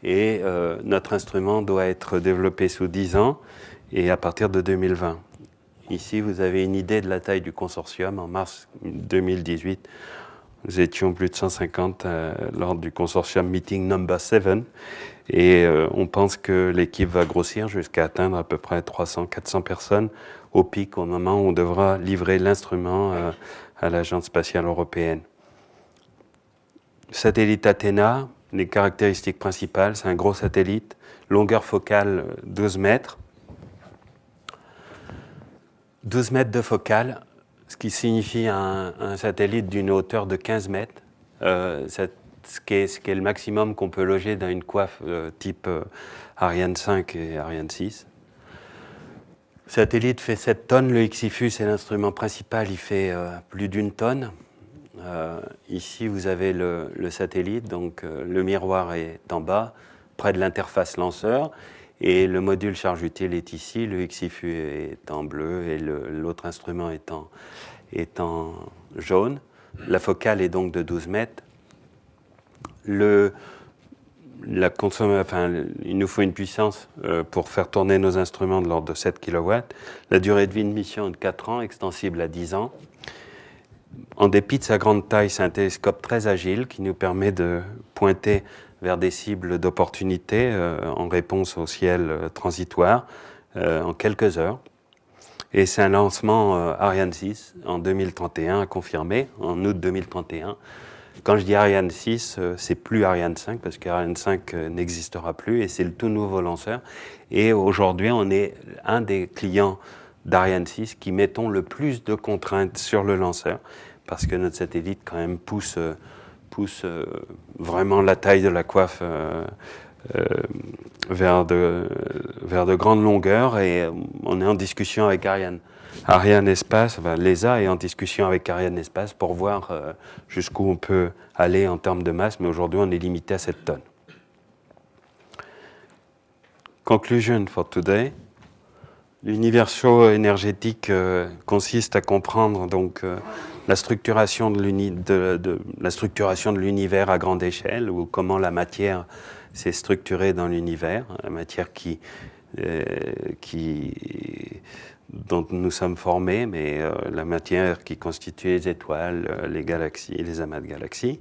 et notre instrument doit être développé sous 10 ans et à partir de 2020. Ici, vous avez une idée de la taille du consortium. En mars 2018, nous étions plus de 150 lors du consortium Meeting Number 7, et on pense que l'équipe va grossir jusqu'à atteindre à peu près 300-400 personnes au pic, au moment où on devra livrer l'instrument à l'Agence spatiale européenne. Satellite Athéna, les caractéristiques principales, c'est un gros satellite, longueur focale 12 mètres. 12 mètres de focale, ce qui signifie un satellite d'une hauteur de 15 mètres, ce qui est le maximum qu'on peut loger dans une coiffe type Ariane 5 et Ariane 6. Le satellite fait 7 tonnes, le XIFU c'est l'instrument principal, il fait plus d'1 tonne. Ici vous avez le satellite, donc le miroir est en bas, près de l'interface lanceur. Et le module charge utile est ici, le XIFU est en bleu et l'autre instrument est en jaune. La focale est donc de 12 mètres. Il nous faut une puissance pour faire tourner nos instruments de l'ordre de 7 kW. La durée de vie de mission est de 4 ans, extensible à 10 ans. En dépit de sa grande taille, c'est un télescope très agile qui nous permet de pointer vers des cibles d'opportunité en réponse au ciel transitoire en quelques heures. Et c'est un lancement Ariane 6 en 2031 à confirmer, en août 2031. Quand je dis Ariane 6, c'est plus Ariane 5 parce qu'Ariane 5 n'existera plus et c'est le tout nouveau lanceur. Et aujourd'hui, on est un des clients d'Ariane 6 qui mettons le plus de contraintes sur le lanceur parce que notre satellite quand même pousse vraiment la taille de la coiffe vers de grandes longueurs, et on est en discussion avec Ariane Espace, l'ESA est en discussion avec Ariane Espace pour voir jusqu'où on peut aller en termes de masse, mais aujourd'hui on est limité à 7 tonnes. Conclusion for today. L'univers chaud énergétique consiste à comprendre donc la structuration de l'univers à grande échelle, ou comment la matière s'est structurée dans l'univers, la matière dont nous sommes formés, mais la matière qui constitue les étoiles, les galaxies, les amas de galaxies.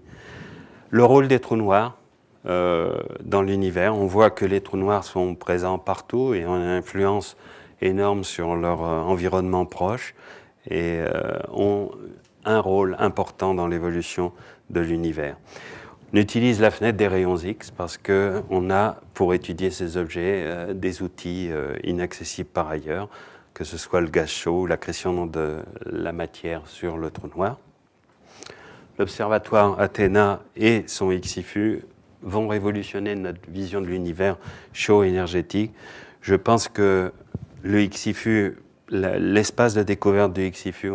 Le rôle des trous noirs dans l'univers. On voit que les trous noirs sont présents partout et ont une influence énorme sur leur environnement proche et ont un rôle important dans l'évolution de l'univers. On utilise la fenêtre des rayons X parce qu'on a, pour étudier ces objets, des outils inaccessibles par ailleurs, que ce soit le gaz chaud ou l'accrétion de la matière sur le trou noir. L'observatoire Athéna et son XIFU vont révolutionner notre vision de l'univers chaud énergétique. Je pense que le XIFU, l'espace de découverte du XIFU,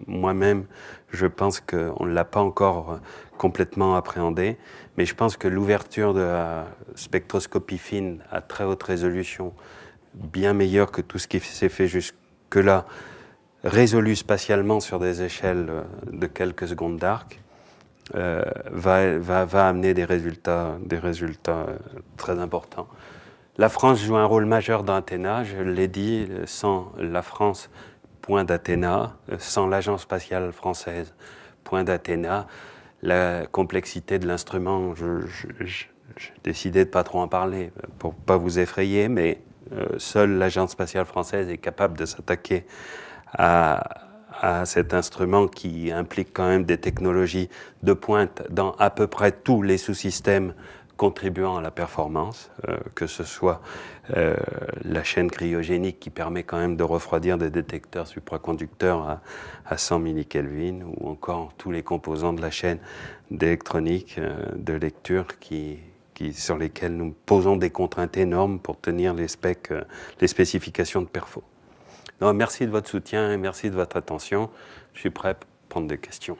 moi-même, je pense qu'on ne l'a pas encore complètement appréhendé, mais je pense que l'ouverture de la spectroscopie fine à très haute résolution, bien meilleure que tout ce qui s'est fait jusque-là, résolu spatialement sur des échelles de quelques secondes d'arc, va amener des résultats très importants. La France joue un rôle majeur dans Athéna, je l'ai dit, sans la France, point d'Athéna, sans l'Agence spatiale française, point d'Athéna, la complexité de l'instrument, j'ai décidé de ne pas trop en parler pour ne pas vous effrayer, mais seule l'Agence spatiale française est capable de s'attaquer à cet instrument qui implique quand même des technologies de pointe dans à peu près tous les sous-systèmes contribuant à la performance, que ce soit la chaîne cryogénique qui permet quand même de refroidir des détecteurs supraconducteurs à 100 millikelvin, ou encore tous les composants de la chaîne d'électronique, de lecture sur lesquels nous posons des contraintes énormes pour tenir les spécifications de perfo. Donc, merci de votre soutien et merci de votre attention. Je suis prêt à prendre des questions.